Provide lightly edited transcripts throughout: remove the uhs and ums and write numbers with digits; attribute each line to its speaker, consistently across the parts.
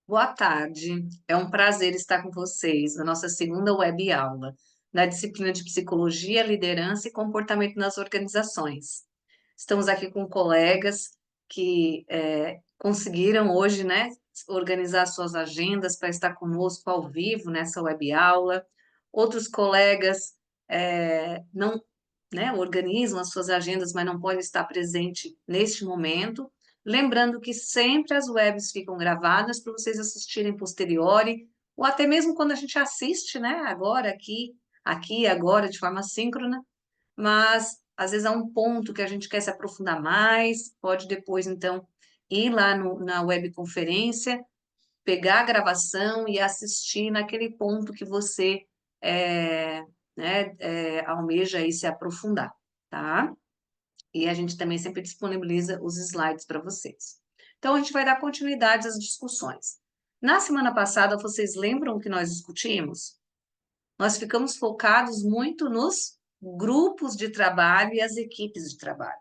Speaker 1: Boa tarde, é um prazer estar com vocês na nossa segunda web aula, na disciplina de Psicologia, Liderança e Comportamento nas Organizações. Estamos aqui com colegas que conseguiram hoje, né, organizar suas agendas para estar conosco ao vivo nessa web aula. Outros colegas não, né, organizam as suas agendas, mas não podem estar presente neste momento. Lembrando que sempre as webs ficam gravadas para vocês assistirem posteriori, ou até mesmo quando a gente assiste, né, agora, aqui, agora, de forma síncrona, mas às vezes há um ponto que a gente quer se aprofundar mais, pode depois, então, ir lá na webconferência, pegar a gravação e assistir naquele ponto que você almeja aí se aprofundar, tá? E a gente também sempre disponibiliza os slides para vocês. Então, a gente vai dar continuidade às discussões. Na semana passada, vocês lembram o que nós discutimos? Nós ficamos focados muito nos grupos de trabalho e as equipes de trabalho.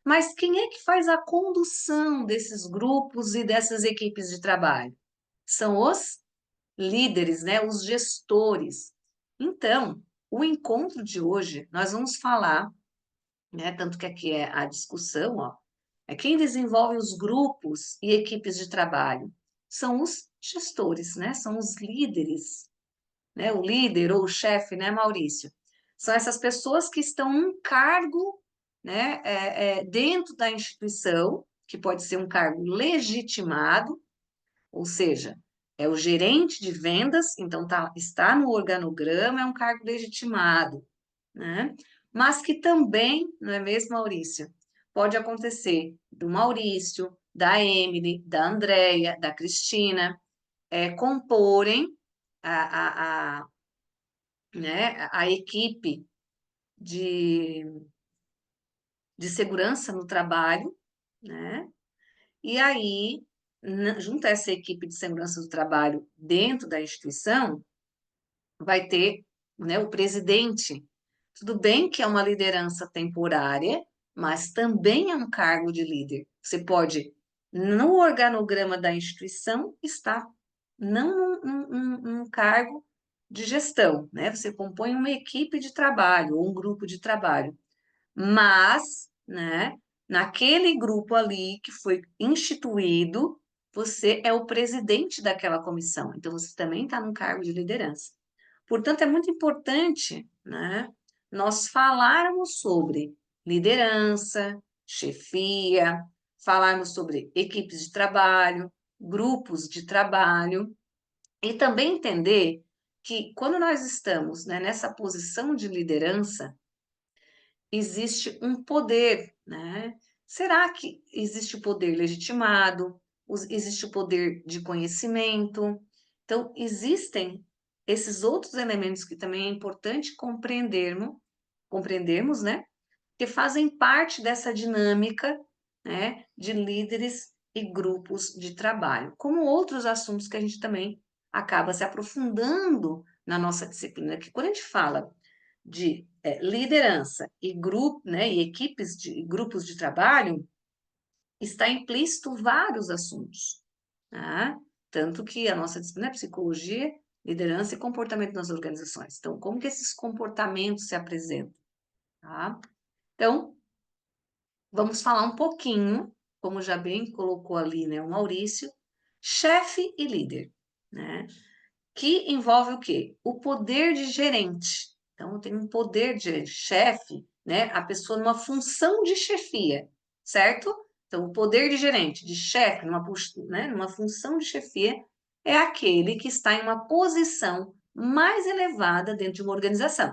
Speaker 1: Mas quem é que faz a condução desses grupos e dessas equipes de trabalho? São os líderes, né? Os gestores. Então, o encontro de hoje, nós vamos falar, né? Tanto que aqui é a discussão, ó, é quem desenvolve os grupos e equipes de trabalho. São os gestores, né? São os líderes, né? O líder ou o chefe, né, Maurício? São essas pessoas que estão em um cargo, né, dentro da instituição, que pode ser um cargo legitimado, ou seja, é o gerente de vendas, então está no organograma, é um cargo legitimado, né? Mas que também, não é mesmo, Maurício? Pode acontecer do Maurício, da Emily, da Andréia, da Cristina, comporem a, né, a equipe de, de segurança no trabalho, né? E aí, junto a essa equipe de segurança do trabalho dentro da instituição, vai ter, né, o presidente. Tudo bem que é uma liderança temporária, mas também é um cargo de líder. Você pode, no organograma da instituição, estar não num cargo de gestão, né? Você compõe uma equipe de trabalho ou um grupo de trabalho, mas, né, naquele grupo ali que foi instituído, você é o presidente daquela comissão, então você também está num cargo de liderança. Portanto, é muito importante, né, nós falarmos sobre liderança, chefia, falarmos sobre equipes de trabalho, grupos de trabalho, e também entender que quando nós estamos, né, nessa posição de liderança, existe um poder, né? Será que existe o poder legitimado? Existe o poder de conhecimento? Então, existem esses outros elementos que também é importante compreendermos, né? Que fazem parte dessa dinâmica, né? De líderes e grupos de trabalho, como outros assuntos que a gente também acaba se aprofundando na nossa disciplina, que quando a gente fala de liderança e grupo, né, e equipes de grupos de trabalho, está implícito vários assuntos, tá? Tanto que a nossa disciplina é psicologia, liderança e comportamento nas organizações. Então, como que esses comportamentos se apresentam, tá? Então, vamos falar um pouquinho, como já bem colocou ali, né, o Maurício, chefe e líder, né? Que envolve o quê? O poder de gerente. Então, tem um poder de chefe, né? A pessoa numa função de chefia, certo? Então, o poder de gerente, de chefe, numa função de chefia, é aquele que está em uma posição mais elevada dentro de uma organização,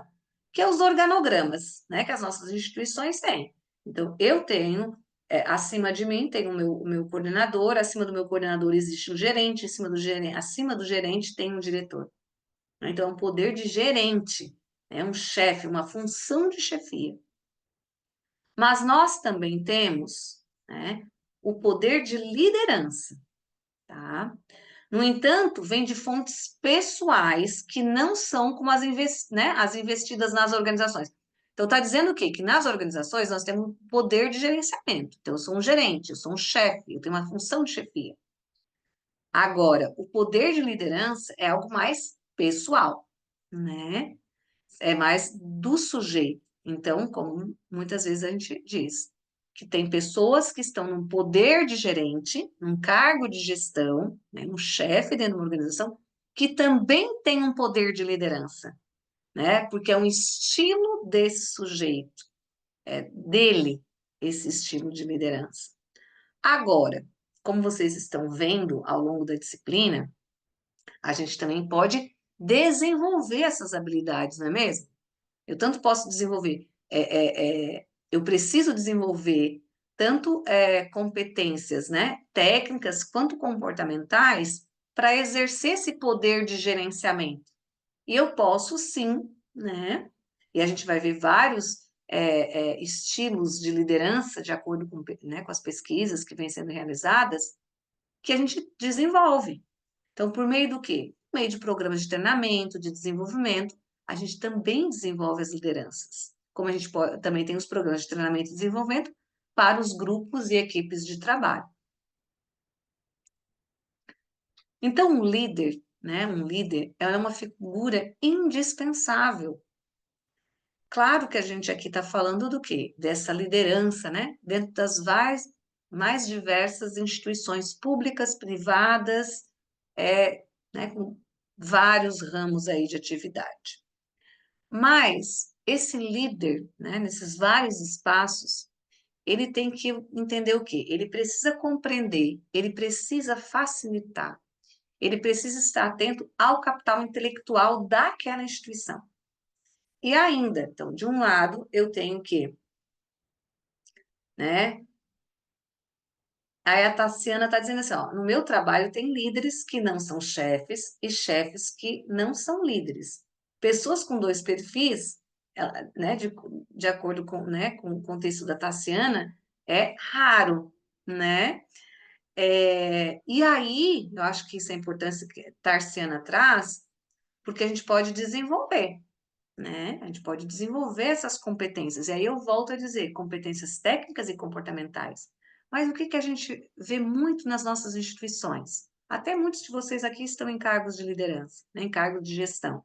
Speaker 1: que é os organogramas, né? Que as nossas instituições têm. Então, eu tenho acima de mim tem o meu coordenador, acima do meu coordenador existe um gerente, acima do gerente tem um diretor. Então, é um poder de gerente, é um chefe, uma função de chefia. Mas nós também temos, né, o poder de liderança, tá? No entanto, vem de fontes pessoais que não são como as investidas nas organizações. Então, está dizendo o quê? Que nas organizações nós temos um poder de gerenciamento. Então, eu sou um gerente, eu sou um chefe, eu tenho uma função de chefia. Agora, o poder de liderança é algo mais pessoal, né? É mais do sujeito. Então, como muitas vezes a gente diz, que tem pessoas que estão num poder de gerente, num cargo de gestão, né, um chefe dentro de uma organização, que também tem um poder de liderança, né? Porque é um estilo desse sujeito, é dele esse estilo de liderança. Agora, como vocês estão vendo ao longo da disciplina, a gente também pode desenvolver essas habilidades, não é mesmo? Eu tanto posso desenvolver, eu preciso desenvolver tanto competências, né, técnicas quanto comportamentais para exercer esse poder de gerenciamento. E eu posso sim, né? E a gente vai ver vários estilos de liderança de acordo com, né, com as pesquisas que vêm sendo realizadas, que a gente desenvolve. Então, por meio do quê? Por meio de programas de treinamento, de desenvolvimento, a gente também desenvolve as lideranças. Como a gente também tem os programas de treinamento e desenvolvimento para os grupos e equipes de trabalho. Então, um líder, né, um líder é uma figura indispensável. Claro que a gente aqui está falando do quê? Dessa liderança, né? Dentro das mais diversas instituições públicas, privadas, né, com vários ramos aí de atividade. Mas esse líder, né, nesses vários espaços, ele tem que entender o quê? Ele precisa compreender, ele precisa facilitar, ele precisa estar atento ao capital intelectual daquela instituição. E ainda, então, de um lado, eu tenho que, né? Aí a Tassiana está dizendo assim, ó, no meu trabalho tem líderes que não são chefes e chefes que não são líderes. Pessoas com dois perfis, né, de acordo com, né, com o contexto da Tassiana, é raro, né? E aí, eu acho que isso é a importância que a Tassiana traz, porque a gente pode desenvolver, né? A gente pode desenvolver essas competências. E aí eu volto a dizer, competências técnicas e comportamentais. Mas o que que a gente vê muito nas nossas instituições? Até muitos de vocês aqui estão em cargos de liderança, né? Em cargo de gestão,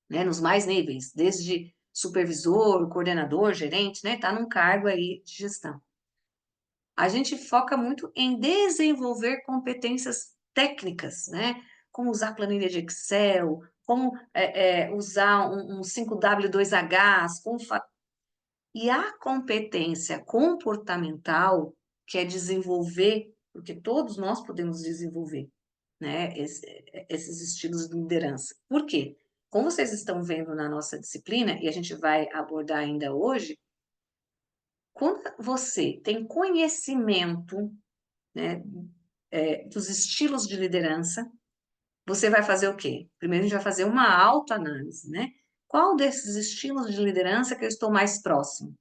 Speaker 1: né? Nos mais níveis, desde supervisor, coordenador, gerente, né? Está num cargo aí de gestão. A gente foca muito em desenvolver competências técnicas, né? Como usar planilha de Excel, como usar um 5W2H, e a competência comportamental, que é desenvolver, porque todos nós podemos desenvolver, né? Esses estilos de liderança. Por quê? Como vocês estão vendo na nossa disciplina, e a gente vai abordar ainda hoje, quando você tem conhecimento, né, dos estilos de liderança, você vai fazer o quê? Primeiro a gente vai fazer uma autoanálise, né? Qual desses estilos de liderança que eu estou mais próximo?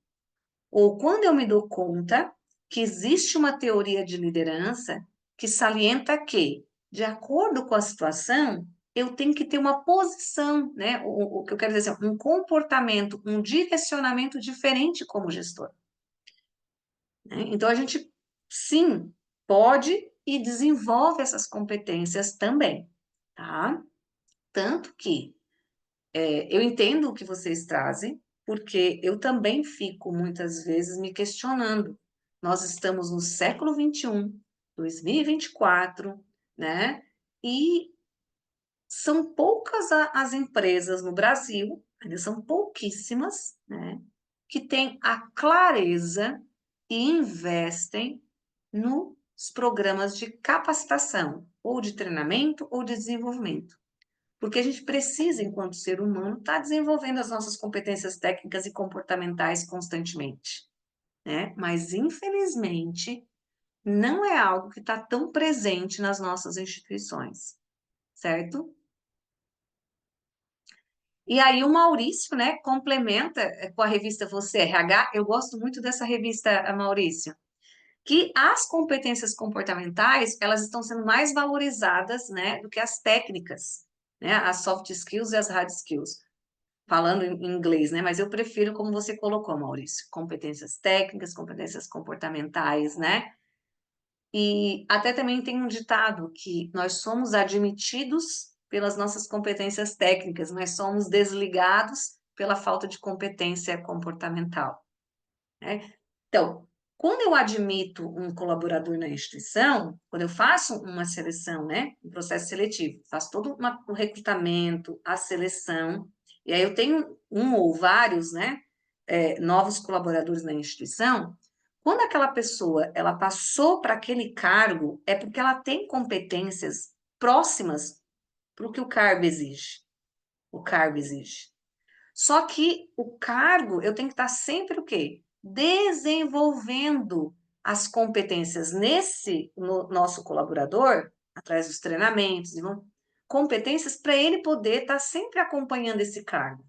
Speaker 1: Ou quando eu me dou conta que existe uma teoria de liderança que salienta que, de acordo com a situação, eu tenho que ter uma posição, né? O que eu quero dizer, um comportamento, um direcionamento diferente como gestor, né? Então, a gente, sim, pode e desenvolve essas competências também, tá? Tanto que eu entendo o que vocês trazem, porque eu também fico muitas vezes me questionando. Nós estamos no século XXI, 2024, né? E são poucas as empresas no Brasil, ainda são pouquíssimas, né? Que têm a clareza e investem nos programas de capacitação, ou de treinamento, ou de desenvolvimento. Porque a gente precisa, enquanto ser humano, estar desenvolvendo as nossas competências técnicas e comportamentais constantemente, né? Mas, infelizmente, não é algo que está tão presente nas nossas instituições, certo? E aí o Maurício, né, complementa com a revista Você RH. Eu gosto muito dessa revista, Maurício, que as competências comportamentais, elas estão sendo mais valorizadas, né, do que as técnicas, né, as soft skills e as hard skills, falando em inglês, né, mas eu prefiro como você colocou, Maurício, competências técnicas, competências comportamentais, né, E até também tem um ditado que nós somos admitidos pelas nossas competências técnicas, nós somos desligados pela falta de competência comportamental, né? Então, quando eu admito um colaborador na instituição, quando eu faço uma seleção, né, um processo seletivo, faço todo o recrutamento, a seleção, e aí eu tenho um ou vários, né, novos colaboradores na instituição, quando aquela pessoa ela passou para aquele cargo, é porque ela tem competências próximas para o que o cargo exige. O cargo exige. Só que o cargo, eu tenho que estar sempre o quê? Desenvolvendo as competências no nosso colaborador, através dos treinamentos, competências para ele poder estar sempre acompanhando esse cargo.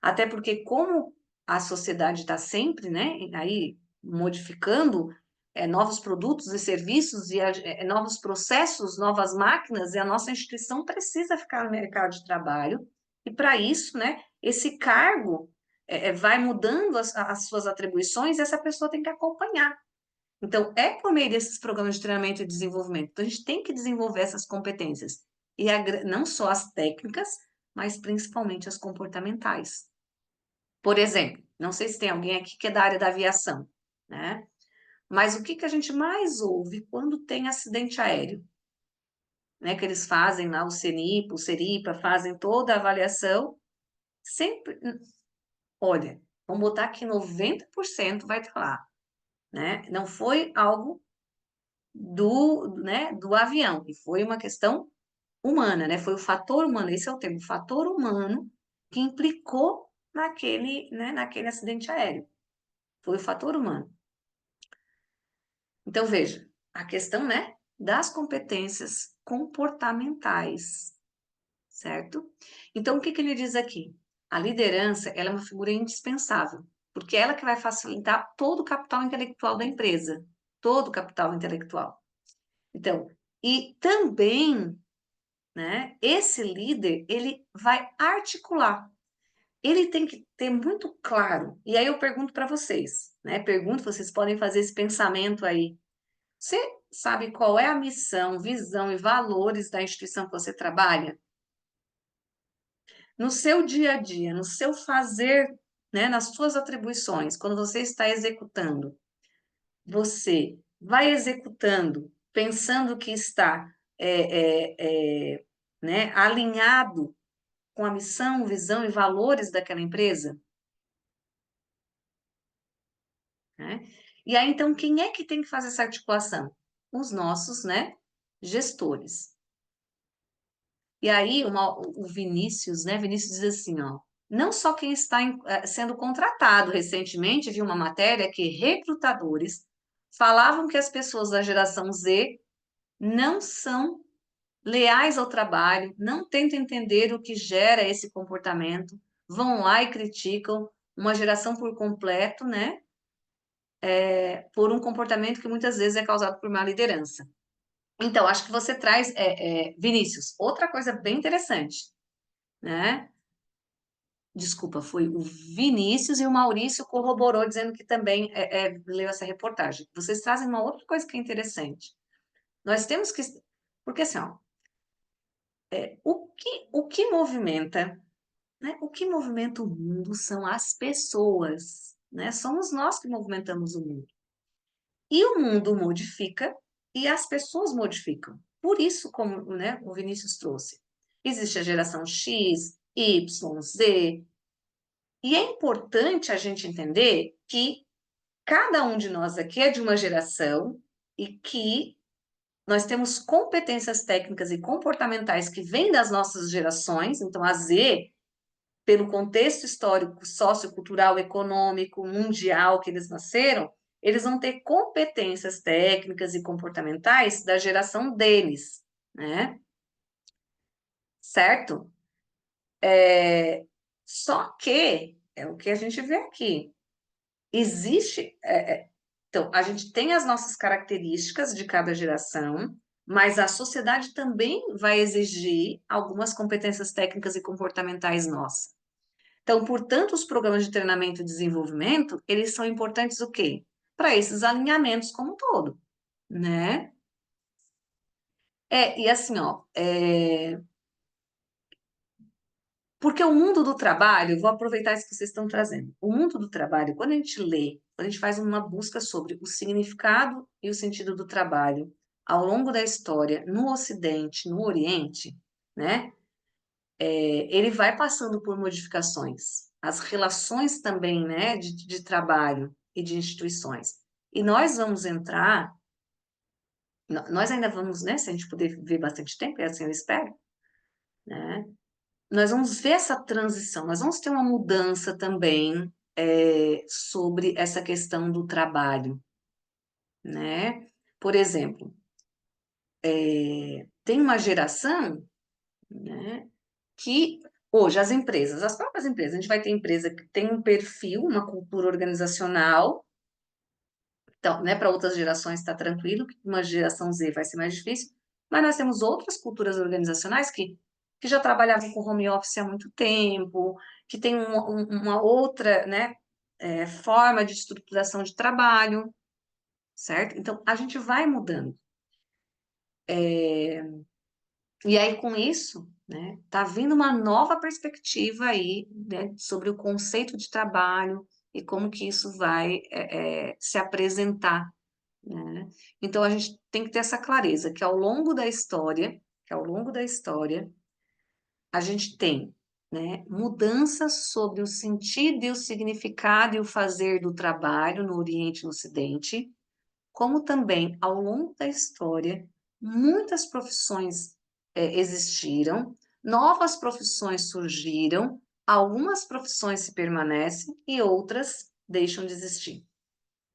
Speaker 1: Até porque como a sociedade está sempre, né, aí modificando novos produtos e serviços e novos processos, novas máquinas, e a nossa instituição precisa ficar no mercado de trabalho. E para isso, né, esse cargo vai mudando as suas atribuições e essa pessoa tem que acompanhar. Então, é por meio desses programas de treinamento e desenvolvimento. Então, a gente tem que desenvolver essas competências. E não só as técnicas, mas principalmente as comportamentais. Por exemplo, não sei se tem alguém aqui que é da área da aviação, né? Mas o que que a gente mais ouve quando tem acidente aéreo? Né? Que eles fazem lá o CENIPA, o SERIPA, fazem toda a avaliação. Sempre, olha, vamos botar que 90% vai estar lá, né? Não foi algo do avião, e foi uma questão humana, né? Foi o fator humano, esse é o termo, o fator humano que implicou naquele acidente aéreo. Foi o fator humano. Então, veja, a questão, né, das competências comportamentais, certo? Então, o que que ele diz aqui? A liderança, ela é uma figura indispensável, porque é ela que vai facilitar todo o capital intelectual da empresa, todo o capital intelectual. Então, e também, né, esse líder, ele vai articular. Ele tem que ter muito claro. E aí eu pergunto para vocês, né? Pergunto, vocês podem fazer esse pensamento aí. Você sabe qual é a missão, visão e valores da instituição que você trabalha? No seu dia a dia, no seu fazer, né, nas suas atribuições, quando você está executando, você vai executando pensando que está né, alinhado com a missão, visão e valores daquela empresa? Né? E aí, então, quem é que tem que fazer essa articulação? Os nossos, né, gestores. E aí, o Vinícius, né? Vinícius diz assim, ó, não só quem está sendo contratado recentemente, vi uma matéria que recrutadores falavam que as pessoas da geração Z não são leais ao trabalho, não tentam entender o que gera esse comportamento, vão lá e criticam uma geração por completo, né? Por um comportamento que muitas vezes é causado por má liderança. Então, acho que você traz, Vinícius, outra coisa bem interessante, né? Desculpa, foi o Vinícius e o Maurício corroborou dizendo que também leu essa reportagem. Vocês trazem uma outra coisa que é interessante. Nós temos que, porque assim, ó, o que movimenta, né? O que movimenta o mundo são as pessoas, né? Somos nós que movimentamos o mundo. E o mundo modifica e as pessoas modificam. Por isso, como, né, o Vinícius trouxe, existe a geração X, Y, Z, e é importante a gente entender que cada um de nós aqui é de uma geração e que nós temos competências técnicas e comportamentais que vêm das nossas gerações, então a Z, pelo contexto histórico, sociocultural, econômico, mundial que eles nasceram, eles vão ter competências técnicas e comportamentais da geração deles, né? Certo? Só que, é o que a gente vê aqui, existe. Então, a gente tem as nossas características de cada geração, mas a sociedade também vai exigir algumas competências técnicas e comportamentais nossas. Então, portanto, os programas de treinamento e desenvolvimento, eles são importantes o quê? Para esses alinhamentos como um todo, né? E assim, ó, porque o mundo do trabalho, vou aproveitar isso que vocês estão trazendo. O mundo do trabalho, quando a gente lê, quando a gente faz uma busca sobre o significado e o sentido do trabalho ao longo da história, no Ocidente, no Oriente, né? Ele vai passando por modificações. As relações também, né, de trabalho e de instituições. E nós vamos entrar, nós ainda vamos, né, se a gente puder viver bastante tempo, é assim eu espero, né? Nós vamos ver essa transição, nós vamos ter uma mudança também sobre essa questão do trabalho, né? Por exemplo, tem uma geração, né, que hoje as empresas, as próprias empresas, a gente vai ter empresa que tem um perfil, uma cultura organizacional, então, né, para outras gerações está tranquilo, que uma geração Z vai ser mais difícil, mas nós temos outras culturas organizacionais que já trabalhavam com home office há muito tempo, que tem uma outra, né, forma de estruturação de trabalho, certo? Então, a gente vai mudando. E aí, com isso, né, tá vindo uma nova perspectiva aí, né, sobre o conceito de trabalho e como que isso vai se apresentar, né? Então, a gente tem que ter essa clareza que ao longo da história, a gente tem, né, mudanças sobre o sentido e o significado e o fazer do trabalho no Oriente e no Ocidente, como também ao longo da história, muitas profissões existiram, novas profissões surgiram, algumas profissões se permanecem e outras deixam de existir,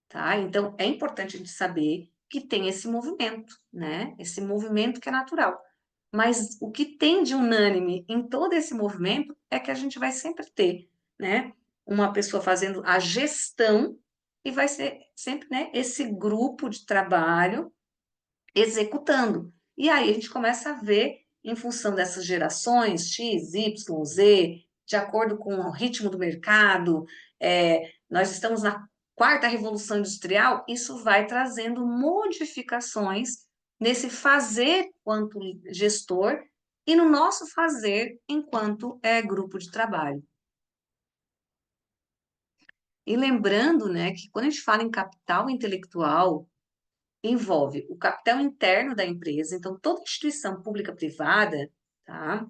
Speaker 1: tá? Então, é importante a gente saber que tem esse movimento, né? Esse movimento que é natural. Mas o que tem de unânime em todo esse movimento é que a gente vai sempre ter, né, uma pessoa fazendo a gestão e vai ser sempre, né, esse grupo de trabalho executando. E aí a gente começa a ver, em função dessas gerações, X, Y, Z, de acordo com o ritmo do mercado, nós estamos na quarta revolução industrial, isso vai trazendo modificações nesse fazer quanto gestor e no nosso fazer enquanto grupo de trabalho. E lembrando, né, que quando a gente fala em capital intelectual, envolve o capital interno da empresa, então toda instituição pública privada, tá?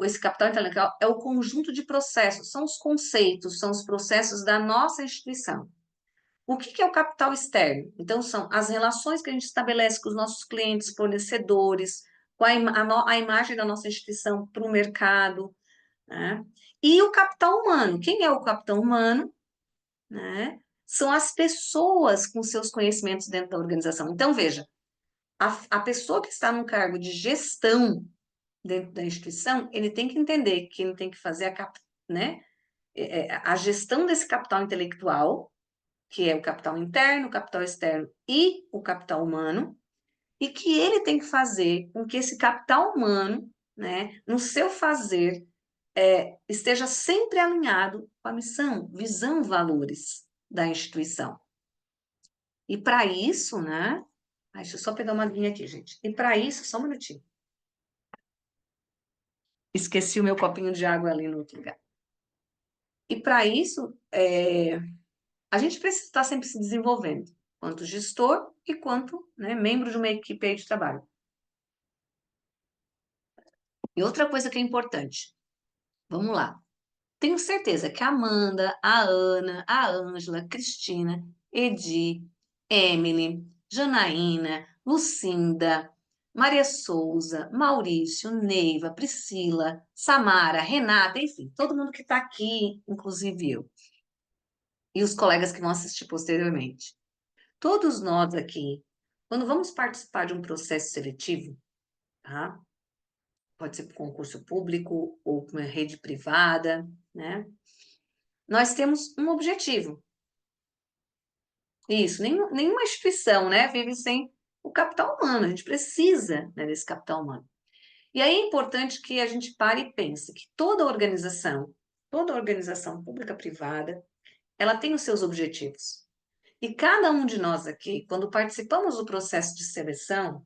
Speaker 1: Esse capital intelectual é o conjunto de processos, são os conceitos, são os processos da nossa instituição. O que é o capital externo? Então, são as relações que a gente estabelece com os nossos clientes, fornecedores, com a imagem da nossa instituição para o mercado, né? E o capital humano. Quem é o capital humano? Né? São as pessoas com seus conhecimentos dentro da organização. Então, veja, a pessoa que está num cargo de gestão dentro da instituição, ele tem que entender que ele tem que fazer né, a gestão desse capital intelectual, que é o capital interno, o capital externo e o capital humano, e que ele tem que fazer com que esse capital humano, né, no seu fazer, esteja sempre alinhado com a missão, visão, valores da instituição. E para isso, né? Deixa eu só pegar uma linha aqui, gente. E para isso, só um minutinho. Esqueci o meu copinho de água ali no outro lugar. E para isso, a gente precisa estar sempre se desenvolvendo, quanto gestor e quanto, né, membro de uma equipe aí de trabalho. E outra coisa que é importante, vamos lá. Tenho certeza que a Amanda, a Ana, a Ângela, a Cristina, Edi, Emily, Janaína, Lucinda, Maria Souza, Maurício, Neiva, Priscila, Samara, Renata, enfim, todo mundo que está aqui, inclusive eu, e os colegas que vão assistir posteriormente. Todos nós aqui, quando vamos participar de um processo seletivo, tá? Pode ser por concurso público ou por uma rede privada, né? Nós temos um objetivo. Isso, nenhuma instituição, né, vive sem o capital humano. A gente precisa, né, desse capital humano. E aí é importante que a gente pare e pense que toda organização pública-privada, ela tem os seus objetivos. E cada um de nós aqui, quando participamos do processo de seleção,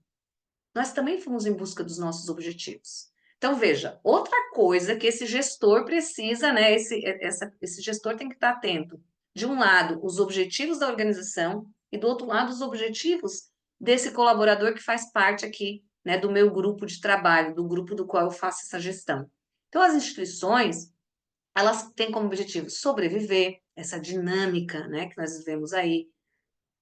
Speaker 1: nós também fomos em busca dos nossos objetivos. Então, veja, outra coisa que esse gestor precisa, né? Esse gestor tem que estar atento. De um lado, os objetivos da organização, e do outro lado, os objetivos desse colaborador que faz parte aqui, né, do meu grupo de trabalho, do grupo do qual eu faço essa gestão. Então, as instituições, elas têm como objetivo sobreviver, essa dinâmica, né, que nós vivemos aí.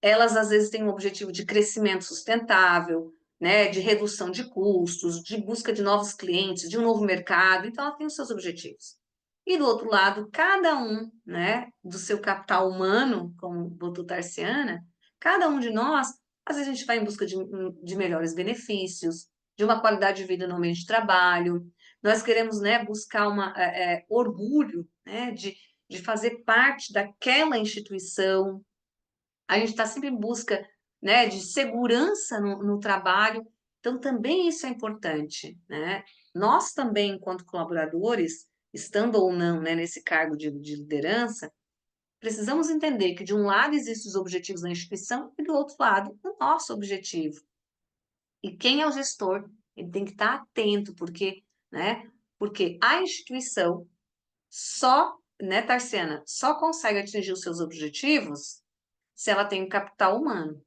Speaker 1: Elas, às vezes, têm um objetivo de crescimento sustentável, né, de redução de custos, de busca de novos clientes, de um novo mercado. Então, ela tem os seus objetivos. E, do outro lado, cada um, né, do seu capital humano, como botou Tarciana, cada um de nós, às vezes a gente vai em busca de melhores benefícios, de uma qualidade de vida no ambiente de trabalho. Nós queremos, né, buscar orgulho, né, de fazer parte daquela instituição. A gente está sempre em busca, né, de segurança no trabalho, então também isso é importante, né? Nós também, enquanto colaboradores, estando ou não, né, nesse cargo de liderança, precisamos entender que de um lado existem os objetivos da instituição e do outro lado o nosso objetivo. E quem é o gestor, ele tem que estar atento, porque, né, porque a instituição só, né, Tarciana, só consegue atingir os seus objetivos se ela tem o capital humano.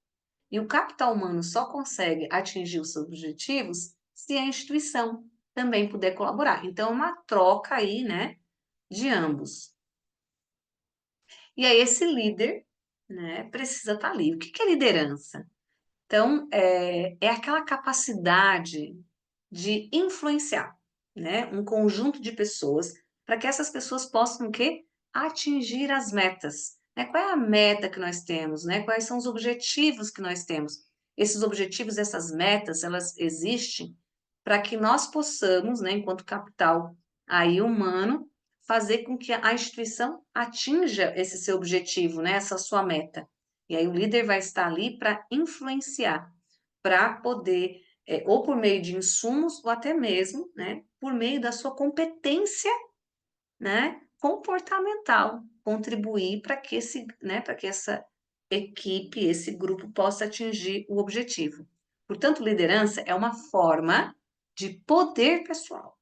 Speaker 1: E o capital humano só consegue atingir os seus objetivos se a instituição também puder colaborar. Então, é uma troca aí, né, de ambos. E aí, esse líder, né, precisa estar ali. O que é liderança? Então, é aquela capacidade de influenciar, né, um conjunto de pessoas para que essas pessoas possam o quê? Atingir as metas. Né? Qual é a meta que nós temos? Né? Quais são os objetivos que nós temos? Esses objetivos, essas metas, elas existem para que nós possamos, né, enquanto capital aí humano, fazer com que a instituição atinja esse seu objetivo, né, essa sua meta. E aí o líder vai estar ali para influenciar, para poder, ou por meio de insumos, ou até mesmo, né, por meio da sua competência, né, comportamental, contribuir para que para que essa equipe, esse grupo possa atingir o objetivo. Portanto, liderança é uma forma de poder pessoal,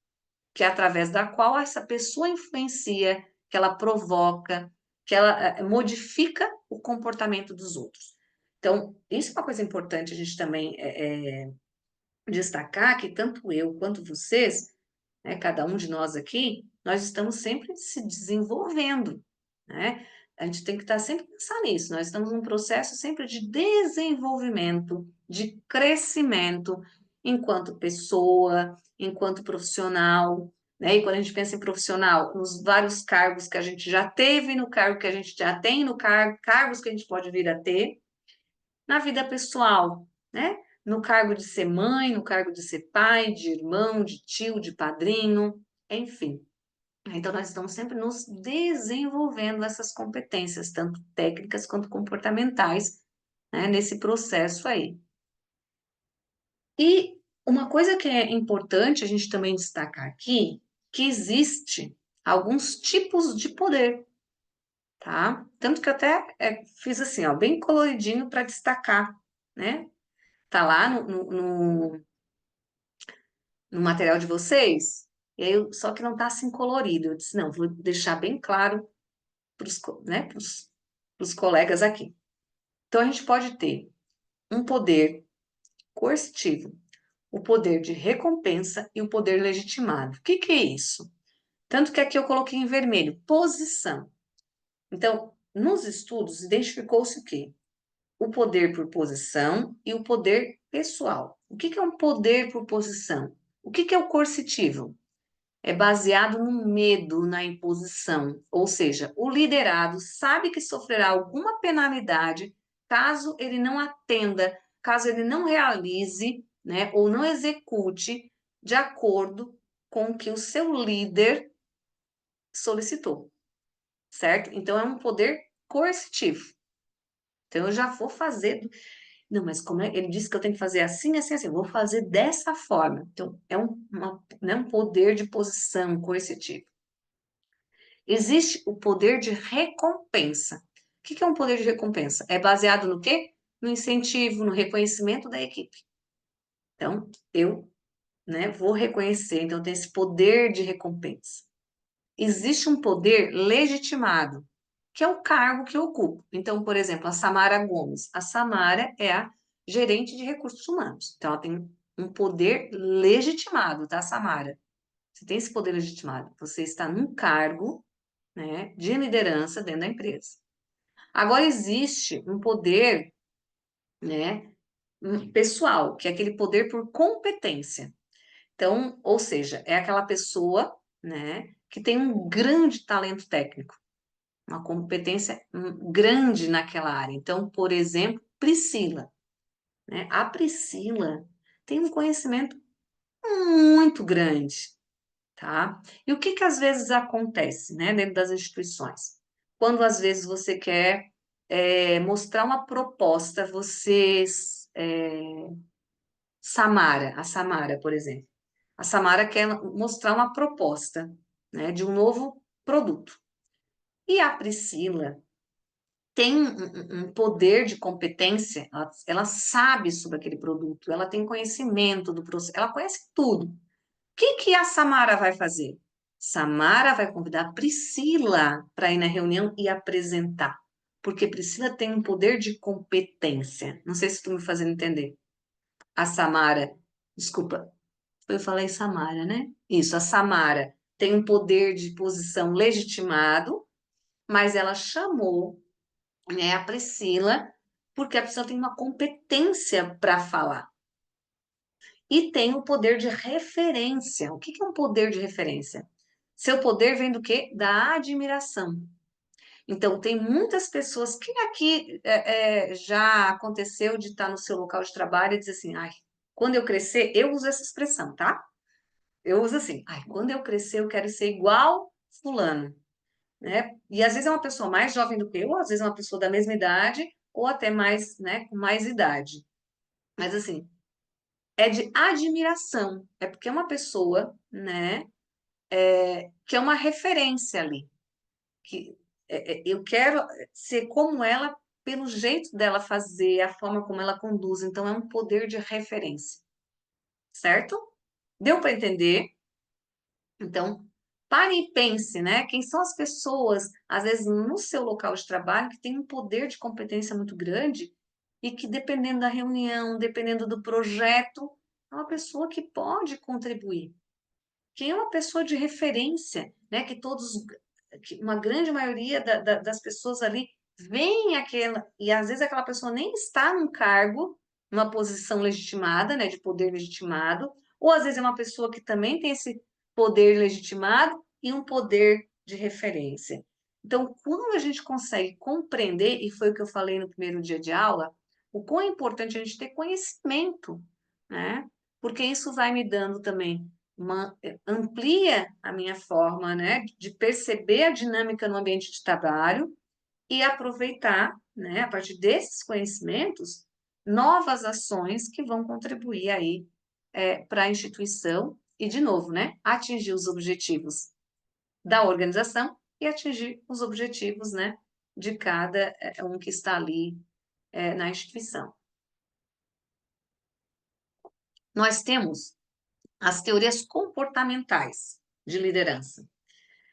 Speaker 1: que é através da qual essa pessoa influencia, que ela provoca, que ela modifica o comportamento dos outros. Então, isso é uma coisa importante a gente também destacar, que tanto eu quanto vocês, né, cada um de nós aqui, nós estamos sempre se desenvolvendo, né? A gente tem que estar sempre pensando nisso. Nós estamos num processo sempre de desenvolvimento, de crescimento, enquanto pessoa, enquanto profissional, né? E quando a gente pensa em profissional, nos vários cargos que a gente já teve, no cargo que a gente já tem, no cargos que a gente pode vir a ter, na vida pessoal, né? No cargo de ser mãe, no cargo de ser pai, de irmão, de tio, de padrinho, enfim. Então, nós estamos sempre nos desenvolvendo essas competências, tanto técnicas quanto comportamentais, né, nesse processo aí. E uma coisa que é importante a gente também destacar aqui, que existe alguns tipos de poder, tá? Tanto que eu até fiz assim, ó, bem coloridinho para destacar, né? Tá lá no material de vocês, e aí só que não tá assim colorido. Eu disse, não, vou deixar bem claro para os, né, pros colegas aqui. Então, a gente pode ter um poder coercitivo, o poder de recompensa e o poder legitimado. O que é isso? Tanto que aqui eu coloquei em vermelho, posição. Então, nos estudos, identificou-se o quê? O poder por posição e o poder pessoal. O que é um poder por posição? O que é o coercitivo? É baseado no medo, na imposição, ou seja, o liderado sabe que sofrerá alguma penalidade caso ele não atenda, caso ele não realize, né, ou não execute de acordo com o que o seu líder solicitou, certo? Então é um poder coercitivo. Então eu já vou fazer. Não, mas como é? Ele disse que eu tenho que fazer assim, assim, assim. Eu vou fazer dessa forma. Então é né, um poder de posição coercitivo. Existe o poder de recompensa. O que é um poder de recompensa? É baseado no quê? No incentivo, no reconhecimento da equipe. Então, eu, né, vou reconhecer, então tem esse poder de recompensa. Existe um poder legitimado, que é o cargo que eu ocupo. Então, por exemplo, a Samara Gomes. A Samara é a gerente de recursos humanos. Então, ela tem um poder legitimado, tá, Samara? Você tem esse poder legitimado. Você está num cargo, né, de liderança dentro da empresa. Agora, existe um poder, né, pessoal, que é aquele poder por competência. Então, ou seja, é aquela pessoa, né, que tem um grande talento técnico, uma competência grande naquela área. Então, por exemplo, Priscila, né? A Priscila tem um conhecimento muito grande, tá? E o que que às vezes acontece, né, dentro das instituições? Quando às vezes você quer mostrar uma proposta, a Samara, por exemplo. A Samara quer mostrar uma proposta, né, de um novo produto. E a Priscila tem um poder de competência, ela sabe sobre aquele produto, ela tem conhecimento do processo, ela conhece tudo. O que que a Samara vai fazer? Samara vai convidar a Priscila para ir na reunião e apresentar, porque Priscila tem um poder de competência. Não sei se estou me fazendo entender. A Samara, desculpa, eu falei Samara, né? Isso, a Samara tem um poder de posição legitimado, mas ela chamou, né, a Priscila, porque a Priscila tem uma competência para falar. E tem o poder de referência. O que que é um poder de referência? Seu poder vem do quê? Da admiração. Então, tem muitas pessoas que aqui já aconteceu de estar no seu local de trabalho e dizer assim, ai, quando eu crescer, eu uso essa expressão, tá? Eu uso assim, ai, quando eu crescer, eu quero ser igual fulano, né? E às vezes é uma pessoa mais jovem do que eu, às vezes é uma pessoa da mesma idade, ou até mais, né, com mais idade. Mas assim, é de admiração, é porque é uma pessoa, né, que é uma referência ali, que eu quero ser como ela pelo jeito dela fazer, a forma como ela conduz, então é um poder de referência, certo? Deu para entender? Então, pare e pense, né? Quem são as pessoas, às vezes, no seu local de trabalho, que tem um poder de competência muito grande e que, dependendo da reunião, dependendo do projeto, é uma pessoa que pode contribuir. Quem é uma pessoa de referência, né? Que uma grande maioria das pessoas ali veem aquela, e às vezes aquela pessoa nem está num cargo, numa posição legitimada, né? De poder legitimado, ou às vezes é uma pessoa que também tem esse poder legitimado e um poder de referência. Então, quando a gente consegue compreender, e foi o que eu falei no primeiro dia de aula, o quão é importante a gente ter conhecimento, né? Porque isso vai me dando também amplia a minha forma, né, de perceber a dinâmica no ambiente de trabalho e aproveitar, né, a partir desses conhecimentos, novas ações que vão contribuir aí para a instituição e, de novo, né, atingir os objetivos da organização e atingir os objetivos, né, de cada um que está ali na instituição. Nós temos as teorias comportamentais de liderança.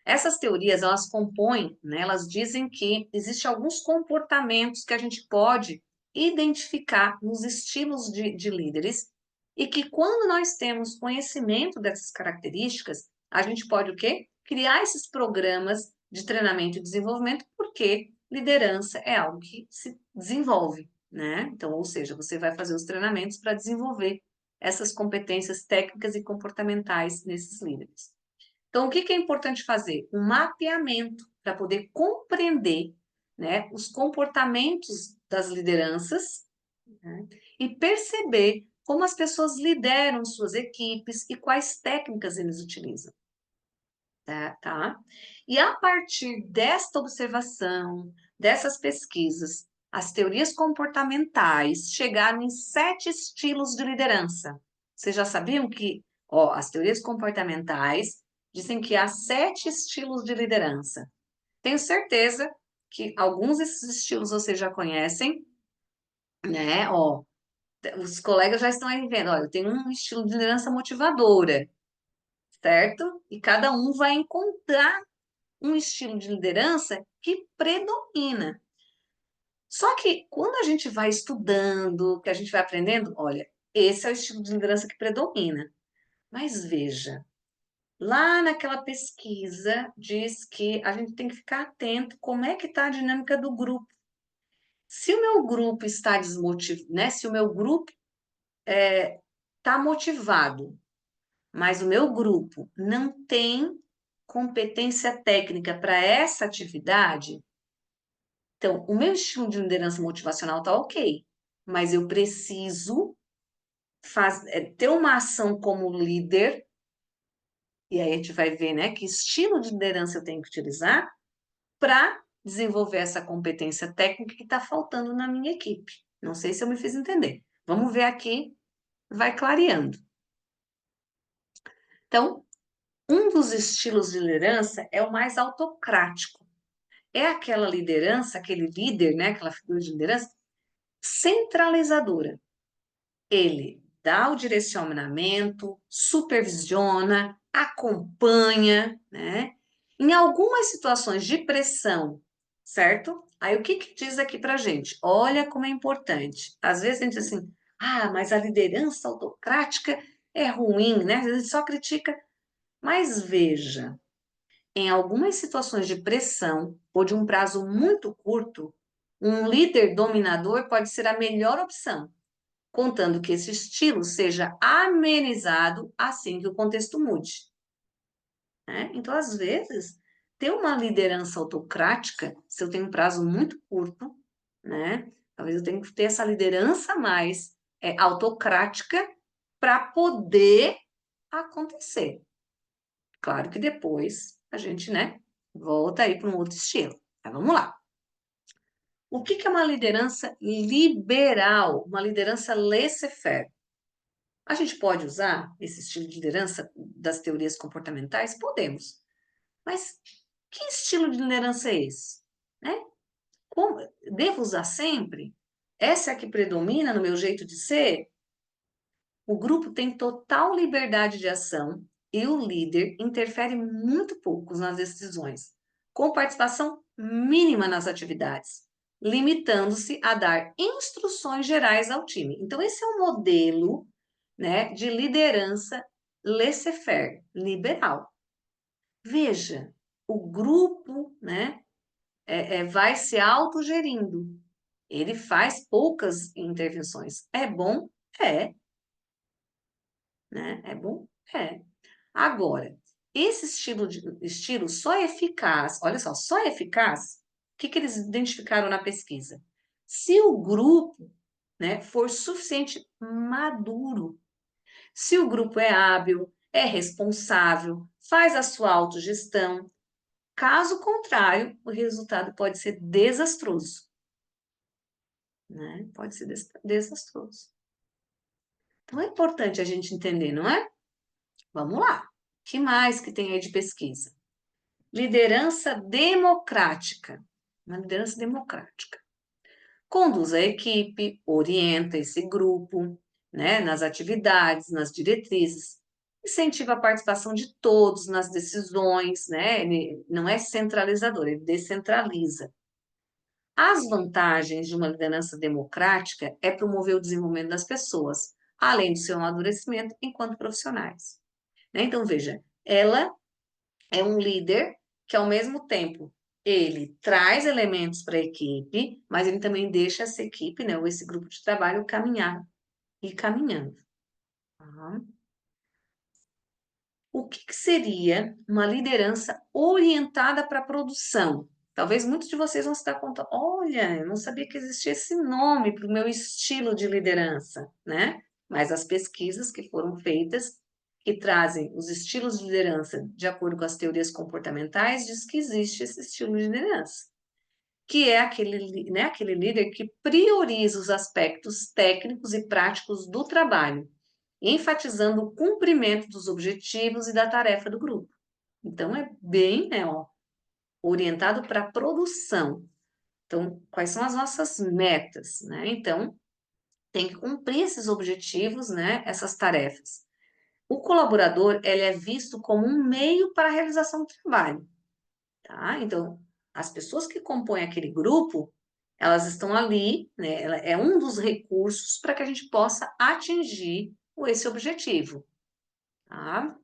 Speaker 1: Essas teorias, elas compõem, né, elas dizem que existem alguns comportamentos que a gente pode identificar nos estilos de líderes e que quando nós temos conhecimento dessas características, a gente pode o quê? Criar esses programas de treinamento e desenvolvimento, porque liderança é algo que se desenvolve, né? Então, ou seja, você vai fazer os treinamentos para desenvolver essas competências técnicas e comportamentais nesses líderes. Então, o que é importante fazer? Um mapeamento para poder compreender, né, os comportamentos das lideranças, né, e perceber como as pessoas lideram suas equipes e quais técnicas eles utilizam. Tá? E a partir desta observação, dessas pesquisas, as teorias comportamentais chegaram em 7 estilos de liderança. Vocês já sabiam que, as teorias comportamentais dizem que há 7 estilos de liderança. Tenho certeza que alguns desses estilos vocês já conhecem, né? Ó, os colegas já estão aí vendo, olha, eu tenho um estilo de liderança motivadora, certo? E cada um vai encontrar um estilo de liderança que predomina. Só que quando a gente vai estudando, que a gente vai aprendendo, olha, esse é o estilo de liderança que predomina. Mas veja, lá naquela pesquisa diz que a gente tem que ficar atento como é que está a dinâmica do grupo. Se o meu grupo está desmotivado, né? Se o meu grupo está motivado, mas o meu grupo não tem competência técnica para essa atividade, então o meu estilo de liderança motivacional está ok, mas eu preciso ter uma ação como líder, e aí a gente vai ver, né, que estilo de liderança eu tenho que utilizar para desenvolver essa competência técnica que está faltando na minha equipe. Não sei se eu me fiz entender. Vamos ver aqui, vai clareando. Então, um dos estilos de liderança é o mais autocrático. É aquela liderança, aquele líder, né, aquela figura de liderança centralizadora. Ele dá o direcionamento, supervisiona, acompanha, né? Em algumas situações de pressão, certo? Aí o que que diz aqui pra gente? Olha como é importante. Às vezes a gente diz assim, ah, mas a liderança autocrática é ruim, né? Às vezes a gente só critica, mas veja, em algumas situações de pressão ou de um prazo muito curto, um líder dominador pode ser a melhor opção, contando que esse estilo seja amenizado assim que o contexto mude, né? Então, às vezes, ter uma liderança autocrática, se eu tenho um prazo muito curto, né? Talvez eu tenha que ter essa liderança mais autocrática para poder acontecer. Claro que depois a gente, né, volta aí para um outro estilo. Mas vamos lá. O que que é uma liderança liberal? Uma liderança laissez-faire? A gente pode usar esse estilo de liderança das teorias comportamentais? Podemos. Mas que estilo de liderança é esse? Né? Devo usar sempre? Essa é a que predomina no meu jeito de ser? O grupo tem total liberdade de ação e o líder interfere muito pouco nas decisões, com participação mínima nas atividades, limitando-se a dar instruções gerais ao time. Então, esse é um modelo, né, de liderança laissez-faire, liberal. Veja, o grupo, né, vai se autogerindo. Ele faz poucas intervenções. É bom? É. Né? É bom? É. Agora, esse estilo só é eficaz, olha só é eficaz, o que que eles identificaram na pesquisa? Se o grupo, né, for suficiente maduro, se o grupo é hábil, é responsável, faz a sua autogestão, caso contrário, o resultado pode ser desastroso, né? Pode ser desastroso. Então é importante a gente entender, não é? Vamos lá. O que mais que tem aí de pesquisa? Liderança democrática. Uma liderança democrática. Conduz a equipe, orienta esse grupo, né, nas atividades, nas diretrizes, incentiva a participação de todos nas decisões, né? Ele não é centralizador, ele descentraliza. As vantagens de uma liderança democrática é promover o desenvolvimento das pessoas, além do seu amadurecimento enquanto profissionais. Né? Então, veja, ela é um líder que, ao mesmo tempo, ele traz elementos para a equipe, mas ele também deixa essa equipe, né, ou esse grupo de trabalho caminhar e caminhando. Tá? O que que seria uma liderança orientada para a produção? Talvez muitos de vocês vão se dar conta, olha, eu não sabia que existia esse nome para o meu estilo de liderança, né? Mas as pesquisas que foram feitas, que trazem os estilos de liderança de acordo com as teorias comportamentais, diz que existe esse estilo de liderança, que é aquele, né, aquele líder que prioriza os aspectos técnicos e práticos do trabalho, enfatizando o cumprimento dos objetivos e da tarefa do grupo. Então, é bem, né, ó, orientado para a produção. Então, quais são as nossas metas, né? Então, tem que cumprir esses objetivos, né? Essas tarefas. O colaborador, ele é visto como um meio para a realização do trabalho, tá? Então, as pessoas que compõem aquele grupo, elas estão ali, né? Ela é um dos recursos para que a gente possa atingir esse objetivo, tá?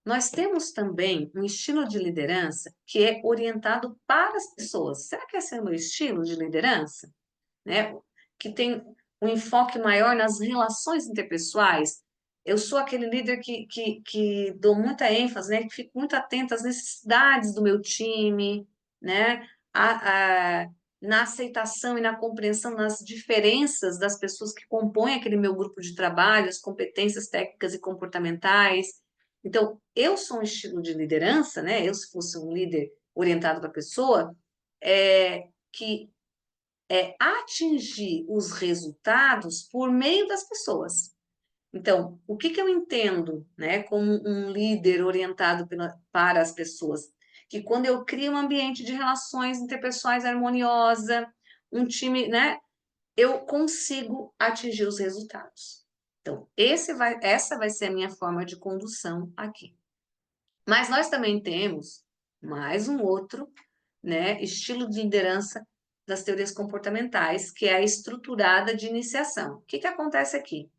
Speaker 1: Nós temos também um estilo de liderança que é orientado para as pessoas. Será que esse é o meu estilo de liderança? Né? Que tem um enfoque maior nas relações interpessoais. Eu sou aquele líder que dou muita ênfase, né? Que fico muito atenta às necessidades do meu time, né? Na aceitação e na compreensão das diferenças das pessoas que compõem aquele meu grupo de trabalho, as competências técnicas e comportamentais. Então, eu sou um estilo de liderança, né? Eu, se fosse um líder orientado para a pessoa, que atingir os resultados por meio das pessoas. Então, o que eu entendo, né, como um líder orientado para as pessoas? Que quando eu crio um ambiente de relações interpessoais harmoniosa, um time, né, eu consigo atingir os resultados. Então, essa vai ser a minha forma de condução aqui. Mas nós também temos mais um outro, né, estilo de liderança das teorias comportamentais, que é a estruturada de iniciação. O que acontece aqui?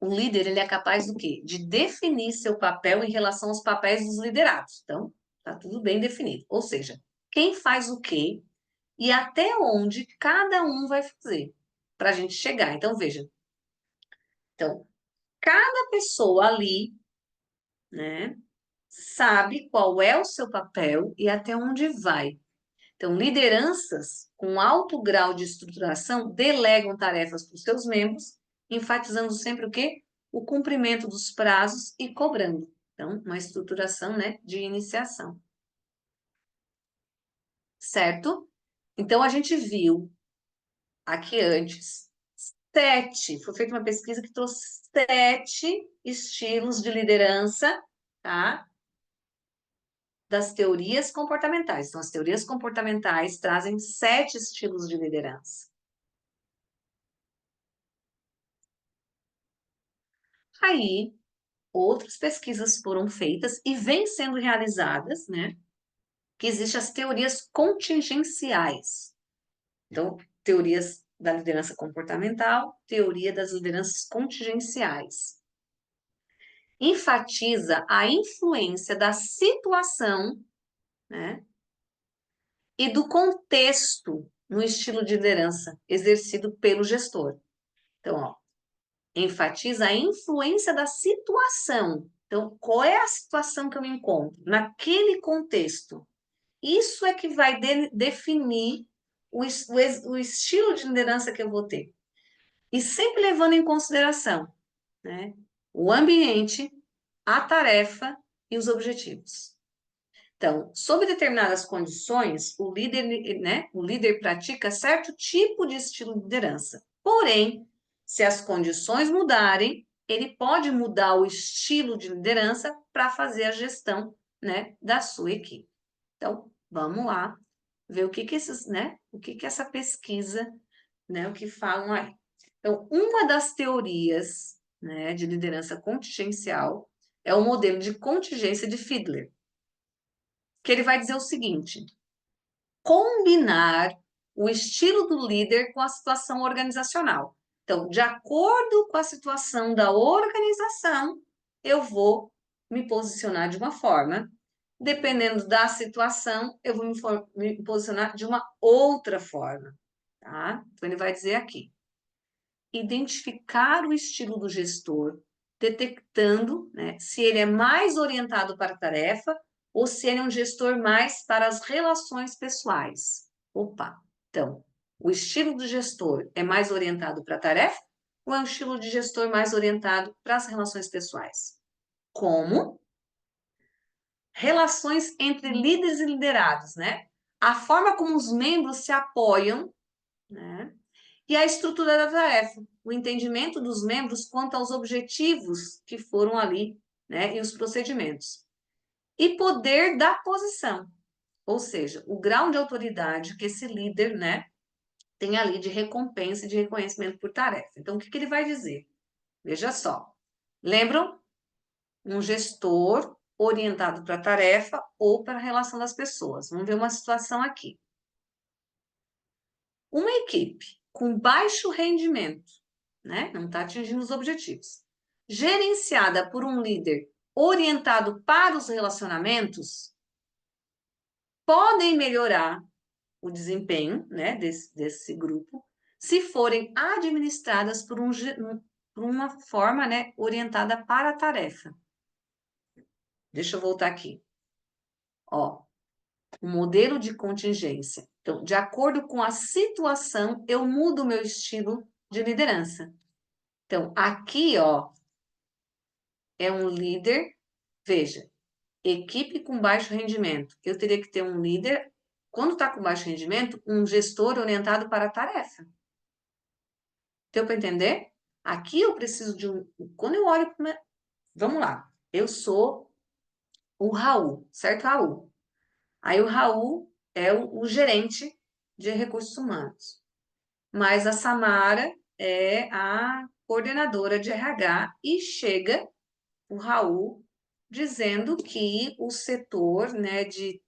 Speaker 1: O líder, ele é capaz do quê? De definir seu papel em relação aos papéis dos liderados. Então, tá tudo bem definido. Ou seja, quem faz o quê e até onde cada um vai fazer para a gente chegar. Então, veja. Então, cada pessoa ali, né, sabe qual é o seu papel e até onde vai. Então, lideranças com alto grau de estruturação delegam tarefas para os seus membros, enfatizando sempre o quê? O cumprimento dos prazos e cobrando. Então, uma estruturação, né, de iniciação. Certo? Então, a gente viu aqui antes foi feita uma pesquisa que trouxe 7 estilos de liderança, tá? Das teorias comportamentais. Então, as teorias comportamentais trazem 7 estilos de liderança. Aí, outras pesquisas foram feitas e vêm sendo realizadas, né? Que existem as teorias contingenciais. Então, teorias da liderança comportamental, teoria das lideranças contingenciais. Enfatiza a influência da situação, né? E do contexto no estilo de liderança exercido pelo gestor. Então, ó, enfatiza a influência da situação. Então, qual é a situação que eu me encontro? Naquele contexto. Isso é que vai definir o estilo de liderança que eu vou ter. E sempre levando em consideração, né, o ambiente, a tarefa e os objetivos. Então, sob determinadas condições, o líder pratica certo tipo de estilo de liderança. Porém, se as condições mudarem, ele pode mudar o estilo de liderança para fazer a gestão, né, da sua equipe. Então, vamos lá ver o que essa pesquisa, né, o que falam aí. Então, uma das teorias, né, de liderança contingencial é o modelo de contingência de Fiedler, que ele vai dizer o seguinte: combinar o estilo do líder com a situação organizacional. Então, de acordo com a situação da organização, eu vou me posicionar de uma forma, dependendo da situação, eu vou me posicionar de uma outra forma, tá? Então, ele vai dizer aqui: identificar o estilo do gestor, detectando, né, se ele é mais orientado para a tarefa ou se ele é um gestor mais para as relações pessoais. Opa! Então, o estilo do gestor é mais orientado para a tarefa ou é um estilo de gestor mais orientado para as relações pessoais? Como? Relações entre líderes e liderados, né? A forma como os membros se apoiam, né? E a estrutura da tarefa, o entendimento dos membros quanto aos objetivos que foram ali, né? E os procedimentos. e poder da posição, ou seja, o grau de autoridade que esse líder, né, tem ali de recompensa e de reconhecimento por tarefa. Então, o que ele vai dizer? Veja só. Lembram? Um gestor orientado para a tarefa ou para a relação das pessoas. Vamos ver uma situação aqui. Uma equipe com baixo rendimento, né, não está atingindo os objetivos, gerenciada por um líder orientado para os relacionamentos, podem melhorar o desempenho, né, desse grupo, se forem administradas por uma forma, né, orientada para a tarefa. Deixa eu voltar aqui. Ó, o modelo de contingência. Então, de acordo com a situação, eu mudo o meu estilo de liderança. Então, aqui, ó, é um líder, veja, equipe com baixo rendimento. Eu teria que ter um líder, quando está com baixo rendimento, um gestor orientado para a tarefa. Deu para entender? Aqui eu preciso de um. Quando eu olho para. Vamos lá, eu sou o Raul, certo, Raul? Aí o Raul é o gerente de recursos humanos. Mas a Samara é a coordenadora de RH e chega o Raul dizendo que o setor, né, de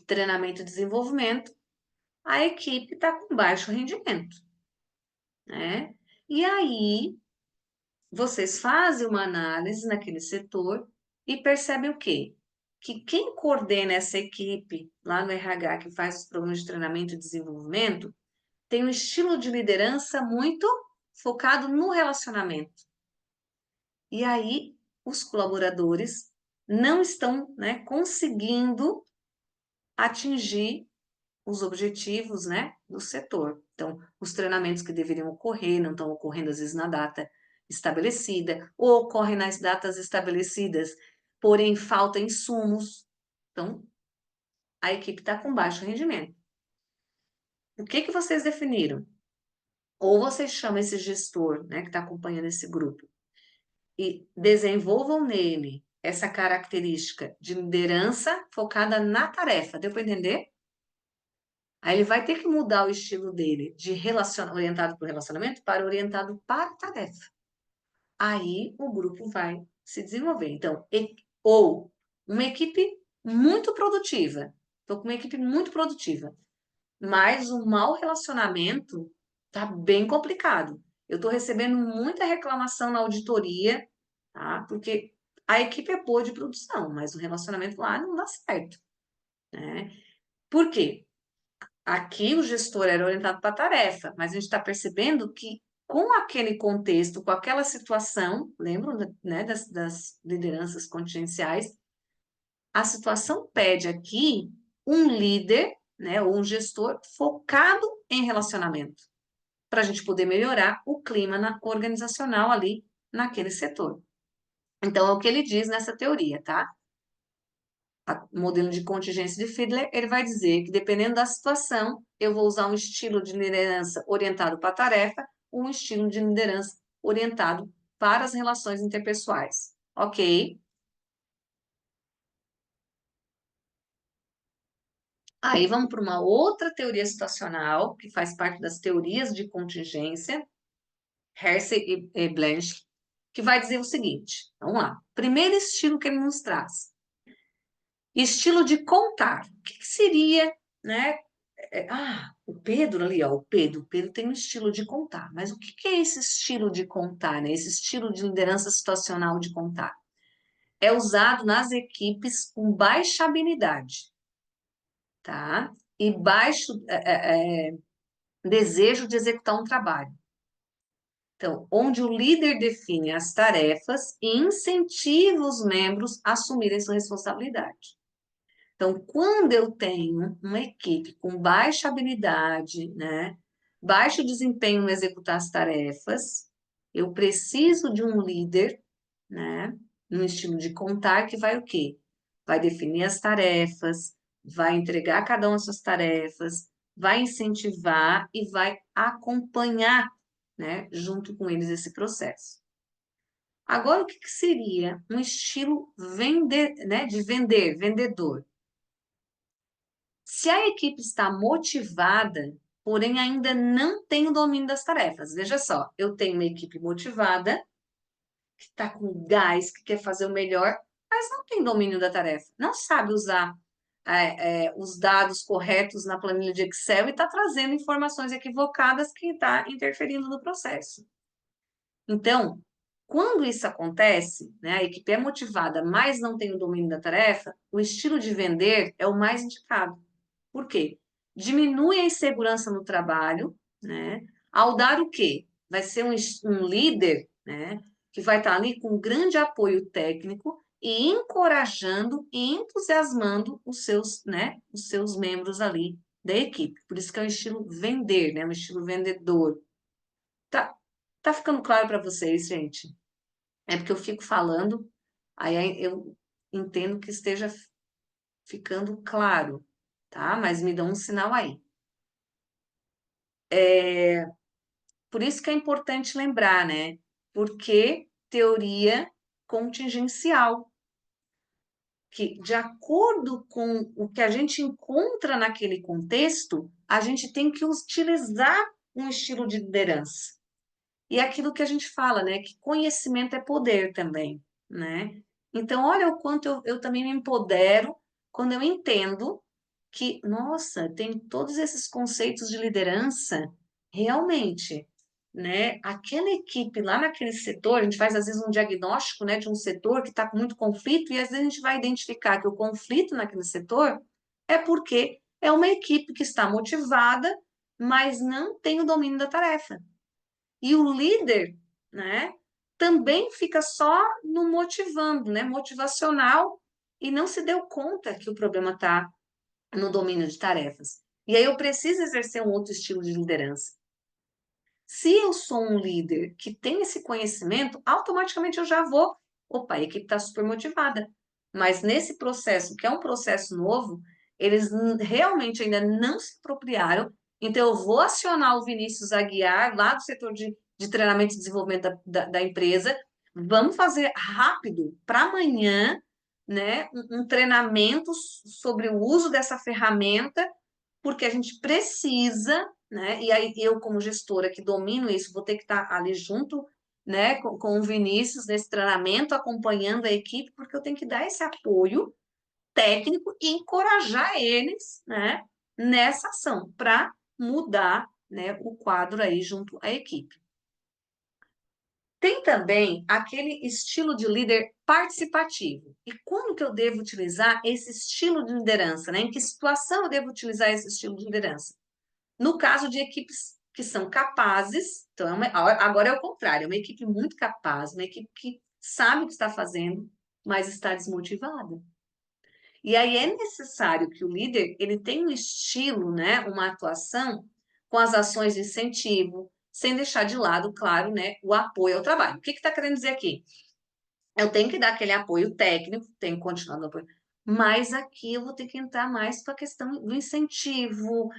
Speaker 1: treinamento e desenvolvimento, a equipe está com baixo rendimento, né? E aí vocês fazem uma análise naquele setor e percebem o quê? Que quem coordena essa equipe lá no RH que faz os programas de treinamento e desenvolvimento tem um estilo de liderança muito focado no relacionamento. E aí, os colaboradores não estão, né, conseguindo atingir os objetivos, né, do setor. Então, os treinamentos que deveriam ocorrer não estão ocorrendo, às vezes, na data estabelecida, ou ocorrem nas datas estabelecidas, porém falta insumos. Então, a equipe está com baixo rendimento. O que vocês definiram? Ou vocês chamam esse gestor, né, que está acompanhando esse grupo, e desenvolvam nele essa característica de liderança focada na tarefa. Deu para entender? Aí ele vai ter que mudar o estilo dele de orientado para o relacionamento para orientado para a tarefa. Aí o grupo vai se desenvolver. Então, ou uma equipe muito produtiva. Estou com uma equipe muito produtiva, mas o mau relacionamento tá bem complicado. Eu estou recebendo muita reclamação na auditoria, tá? Porque a equipe é boa de produção, mas o relacionamento lá não dá certo, né? Por quê? Aqui o gestor era orientado para a tarefa, mas a gente está percebendo que com aquele contexto, com aquela situação, lembram, né, das lideranças contingenciais, a situação pede aqui um líder, né, ou um gestor focado em relacionamento, para a gente poder melhorar o clima organizacional ali naquele setor. Então, é o que ele diz nessa teoria, tá? O modelo de contingência de Fiedler, ele vai dizer que, dependendo da situação, eu vou usar um estilo de liderança orientado para a tarefa ou um estilo de liderança orientado para as relações interpessoais. Ok? Aí vamos para uma outra teoria situacional, que faz parte das teorias de contingência, Hersey e Blanche, que vai dizer o seguinte: vamos lá. Primeiro estilo que ele nos traz: estilo de contar. O que seria, né? O Pedro ali, ó, o Pedro tem um estilo de contar, mas o que é esse estilo de contar, né? Esse estilo de liderança situacional de contar? É usado nas equipes com baixa habilidade, tá? E baixo desejo de executar um trabalho. Então, onde o líder define as tarefas e incentiva os membros a assumirem sua responsabilidade. Então, quando eu tenho uma equipe com baixa habilidade, né, baixo desempenho no executar as tarefas, eu preciso de um líder, né, no estilo de contar que vai o quê? Vai definir as tarefas, vai entregar cada uma das suas tarefas, vai incentivar e vai acompanhar, né, junto com eles esse processo. Agora, o que que seria um estilo né, de vender, vendedor? Se a equipe está motivada, porém ainda não tem o domínio das tarefas. Veja só, eu tenho uma equipe motivada, que está com gás, que quer fazer o melhor, mas não tem domínio da tarefa, não sabe usar os dados corretos na planilha de Excel e está trazendo informações equivocadas que está interferindo no processo. Então, quando isso acontece, né, a equipe é motivada, mas não tem o domínio da tarefa, o estilo de vender é o mais indicado. Por quê? Diminui a insegurança no trabalho, né? Ao dar o quê? Vai ser um líder, né? Que vai estar ali com grande apoio técnico e encorajando e entusiasmando os seus, né? Os seus membros ali da equipe. Por isso que é um estilo vender, né? Um estilo vendedor. Tá, tá ficando claro para vocês, gente? É porque eu fico falando, aí eu entendo que esteja ficando claro, tá? Mas me dão um sinal aí. Por isso que é importante lembrar, né? Porque teoria contingencial, que de acordo com o que a gente encontra naquele contexto, a gente tem que utilizar um estilo de liderança. E é aquilo que a gente fala, né? Que conhecimento é poder também, né? Então, olha o quanto eu também me empodero quando eu entendo que, nossa, tem todos esses conceitos de liderança, realmente, né? Aquela equipe lá naquele setor, a gente faz às vezes um diagnóstico, né, de um setor que está com muito conflito, e às vezes a gente vai identificar que o conflito naquele setor é porque é uma equipe que está motivada, mas não tem o domínio da tarefa. E o líder, né, também fica só no motivando, né, motivacional, e não se deu conta que o problema está no domínio de tarefas. E aí eu preciso exercer um outro estilo de liderança. Se eu sou um líder que tem esse conhecimento, automaticamente eu já vou. Opa, a equipe está super motivada. Mas nesse processo, que é um processo novo, eles realmente ainda não se apropriaram. Então, eu vou acionar o Vinícius Aguiar, lá do setor de treinamento e desenvolvimento da empresa. Vamos fazer rápido, para amanhã, né, um treinamento sobre o uso dessa ferramenta, porque a gente precisa, né? E aí eu, como gestora que domino isso, vou ter que estar ali junto, né, com o Vinícius nesse treinamento, acompanhando a equipe, porque eu tenho que dar esse apoio técnico e encorajar eles, né, nessa ação, para mudar, né, o quadro aí junto à equipe. Tem também aquele estilo de líder participativo. E como que eu devo utilizar esse estilo de liderança, né? Em que situação eu devo utilizar esse estilo de liderança? No caso de equipes que são capazes, então agora é o contrário, é uma equipe muito capaz, uma equipe que sabe o que está fazendo, mas está desmotivada. E aí é necessário que o líder ele tenha um estilo, né, uma atuação com as ações de incentivo, sem deixar de lado, claro, né, o apoio ao trabalho. O que está querendo dizer aqui? Eu tenho que dar aquele apoio técnico, tenho que continuar no apoio, mas aqui eu vou ter que entrar mais para a questão do incentivo,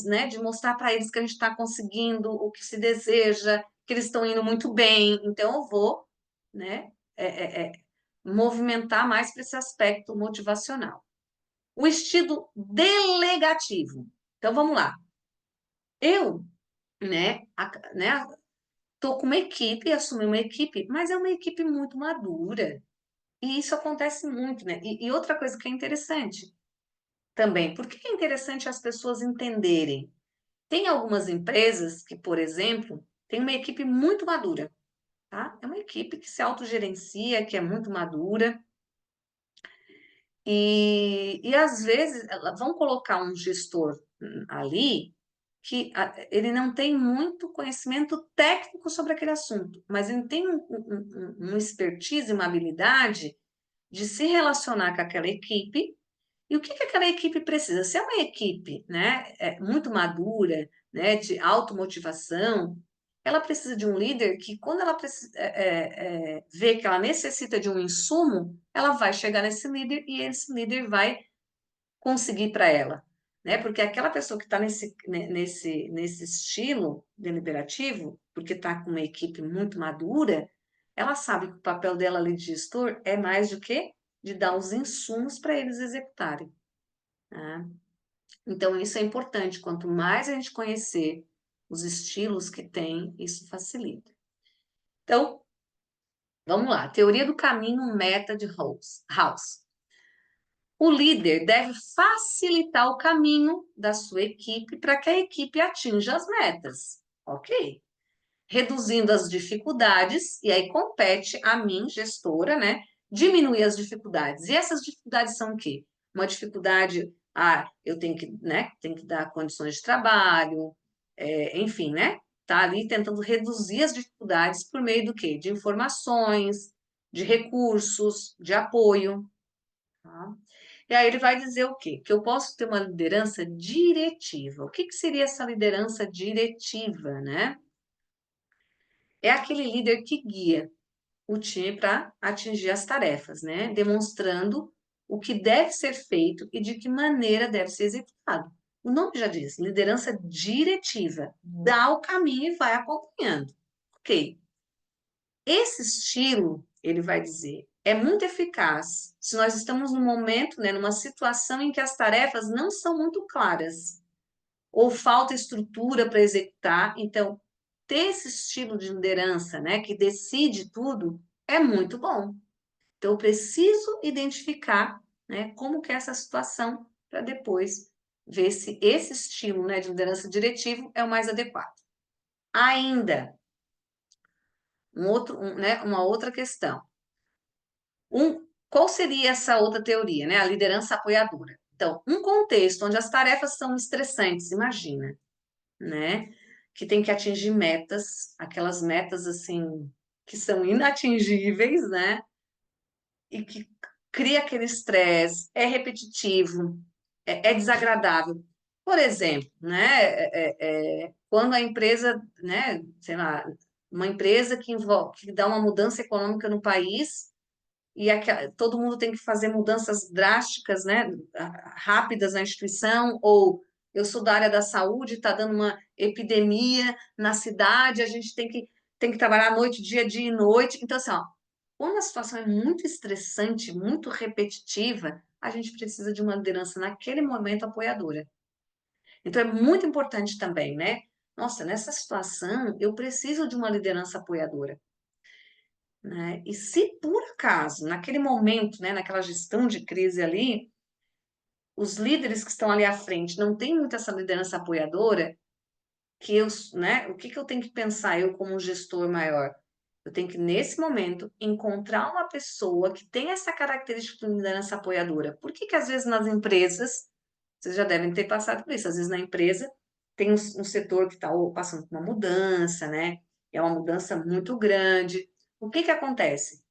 Speaker 1: né, de mostrar para eles que a gente está conseguindo o que se deseja, que eles estão indo muito bem. Então, eu vou, né, movimentar mais para esse aspecto motivacional. O estilo delegativo. Então, vamos lá. Eu, né, tô com uma equipe, assumi uma equipe, mas é uma equipe muito madura. E isso acontece muito, né? E outra coisa que é interessante também, por que é interessante as pessoas entenderem? Tem algumas empresas que, por exemplo, tem uma equipe muito madura, tá? É uma equipe que se autogerencia, que é muito madura, e às vezes vão colocar um gestor ali que ele não tem muito conhecimento técnico sobre aquele assunto, mas ele tem um expertise, uma habilidade de se relacionar com aquela equipe. E o que que aquela equipe precisa? Se é uma equipe, né, muito madura, né, de automotivação, ela precisa de um líder que, quando ela vê que ela necessita de um insumo, ela vai chegar nesse líder e esse líder vai conseguir para ela, né? Porque aquela pessoa que está nesse estilo deliberativo, porque está com uma equipe muito madura, ela sabe que o papel dela ali de gestor é mais do que de dar os insumos para eles executarem, né? Então, isso é importante. Quanto mais a gente conhecer os estilos que tem, isso facilita. Então, vamos lá. Teoria do caminho meta de House. O líder deve facilitar o caminho da sua equipe para que a equipe atinja as metas. Ok. Reduzindo as dificuldades, e aí compete a mim, gestora, né? Diminuir as dificuldades. E essas dificuldades são o quê? Uma dificuldade, eu tenho que, né? Tenho que dar condições de trabalho, enfim, né? Tá ali tentando reduzir as dificuldades por meio do quê? De informações, de recursos, de apoio, tá? E aí ele vai dizer o quê? Que eu posso ter uma liderança diretiva. O que que seria essa liderança diretiva, né? É aquele líder que guia o time para atingir as tarefas, né? Demonstrando o que deve ser feito e de que maneira deve ser executado. O nome já diz, liderança diretiva. Dá o caminho e vai acompanhando. Ok. Esse estilo, ele vai dizer, é muito eficaz se nós estamos num momento, né, numa situação em que as tarefas não são muito claras ou falta estrutura para executar. Então, ter esse estilo de liderança, né, que decide tudo, é muito bom. Então, eu preciso identificar, né, como que é essa situação para depois ver se esse estilo, né, de liderança diretivo é o mais adequado. Ainda, uma outra questão. Qual seria essa outra teoria, né? A liderança apoiadora. Então, um contexto onde as tarefas são estressantes, imagina, né? Que tem que atingir metas, aquelas metas assim que são inatingíveis, né? E que cria aquele estresse, é repetitivo, é desagradável. Por exemplo, né? Quando a empresa, né? Sei lá, uma empresa que dá uma mudança econômica no país e todo mundo tem que fazer mudanças drásticas, né, rápidas na instituição, ou eu sou da área da saúde, está dando uma epidemia na cidade, a gente tem que trabalhar noite, dia e noite. Então, assim, ó, quando a situação é muito estressante, muito repetitiva, a gente precisa de uma liderança naquele momento apoiadora. Então, é muito importante também, né? Nossa, nessa situação, eu preciso de uma liderança apoiadora, né? E se por acaso, naquele momento, né, naquela gestão de crise ali, os líderes que estão ali à frente não têm muito essa liderança apoiadora, né, o que que eu tenho que pensar, eu como um gestor maior? Eu tenho que, nesse momento, encontrar uma pessoa que tem essa característica de liderança apoiadora. Por que que, às vezes, nas empresas, vocês já devem ter passado por isso, às vezes na empresa tem um setor que está passando por uma mudança, né? É uma mudança muito grande. O que que acontece?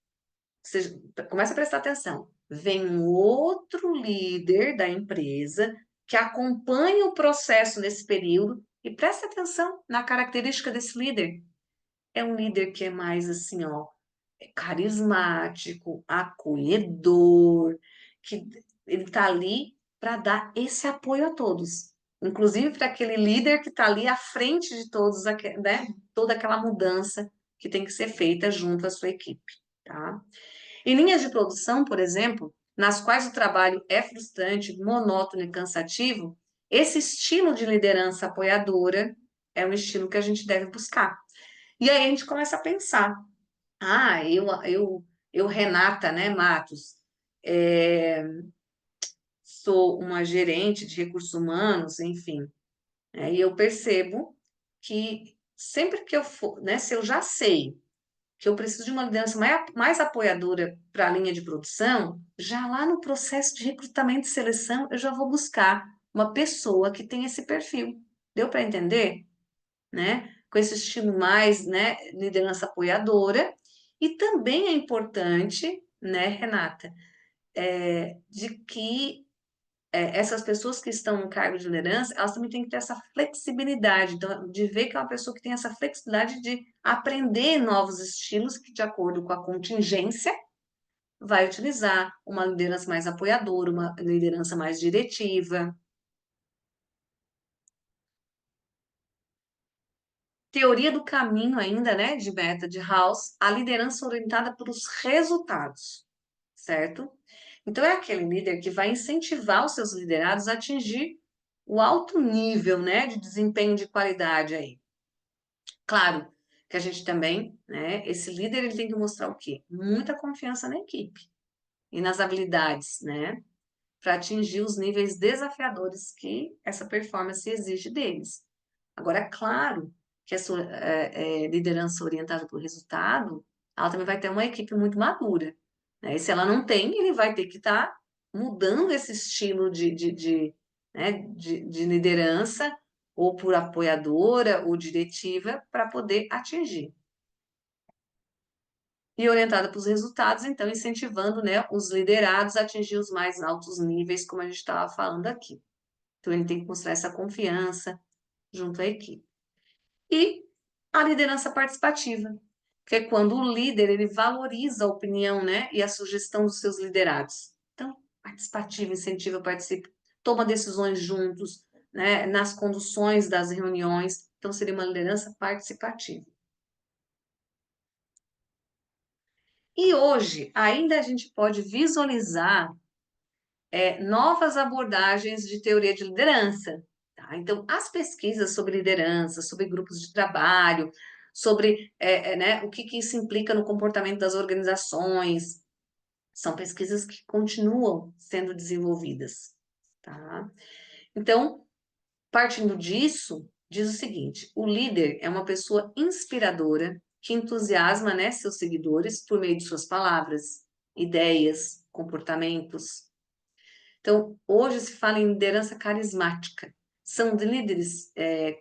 Speaker 1: Você começa a prestar atenção. Vem um outro líder da empresa que acompanha o processo nesse período e presta atenção na característica desse líder. É um líder que é mais assim, ó, carismático, acolhedor, que ele está ali para dar esse apoio a todos. Inclusive para aquele líder que está ali à frente de todos, né? Toda aquela mudança que tem que ser feita junto à sua equipe, tá? Em linhas de produção, por exemplo, nas quais o trabalho é frustrante, monótono e cansativo, esse estilo de liderança apoiadora é um estilo que a gente deve buscar. E aí a gente começa a pensar: eu Renata, né, Matos, é, sou uma gerente de recursos humanos, enfim, e eu percebo que sempre que eu for, né, se eu já sei que eu preciso de uma liderança mais apoiadora para a linha de produção, já lá no processo de recrutamento e seleção, eu já vou buscar uma pessoa que tem esse perfil. Deu para entender? Né? Com esse estilo mais, né, liderança apoiadora. E também é importante, né, Renata, de que essas pessoas que estão no cargo de liderança, elas também têm que ter essa flexibilidade, então, de ver que é uma pessoa que tem essa flexibilidade de aprender novos estilos que, de acordo com a contingência, vai utilizar uma liderança mais apoiadora, uma liderança mais diretiva. Teoria do caminho ainda, né, de Meta de House, a liderança orientada pelos resultados, certo? Então, é aquele líder que vai incentivar os seus liderados a atingir o alto nível, né, de desempenho de qualidade aí. Claro que a gente também, né, esse líder ele tem que mostrar o quê? Muita confiança na equipe e nas habilidades, né, para atingir os níveis desafiadores que essa performance exige deles. Agora, é claro que essa liderança orientada para o resultado, ela também vai ter uma equipe muito madura, né? E se ela não tem, ele vai ter que estar mudando esse estilo de liderança, ou por apoiadora ou diretiva, para poder atingir. E orientada para os resultados, então, incentivando, né, os liderados a atingir os mais altos níveis, como a gente estava falando aqui. Então, ele tem que mostrar essa confiança junto à equipe. E a liderança participativa, que é quando o líder ele valoriza a opinião, né, e a sugestão dos seus liderados. Então, participativa, incentiva, participa, toma decisões juntos, né, nas conduções das reuniões. Então, seria uma liderança participativa. E hoje, ainda a gente pode visualizar novas abordagens de teoria de liderança. Tá? Então, as pesquisas sobre liderança, sobre grupos de trabalho, sobre né, o que isso implica no comportamento das organizações, são pesquisas que continuam sendo desenvolvidas. Tá? Então, partindo disso, diz o seguinte: o líder é uma pessoa inspiradora que entusiasma, né, seus seguidores por meio de suas palavras, ideias, comportamentos. Então, hoje se fala em liderança carismática. São de líderes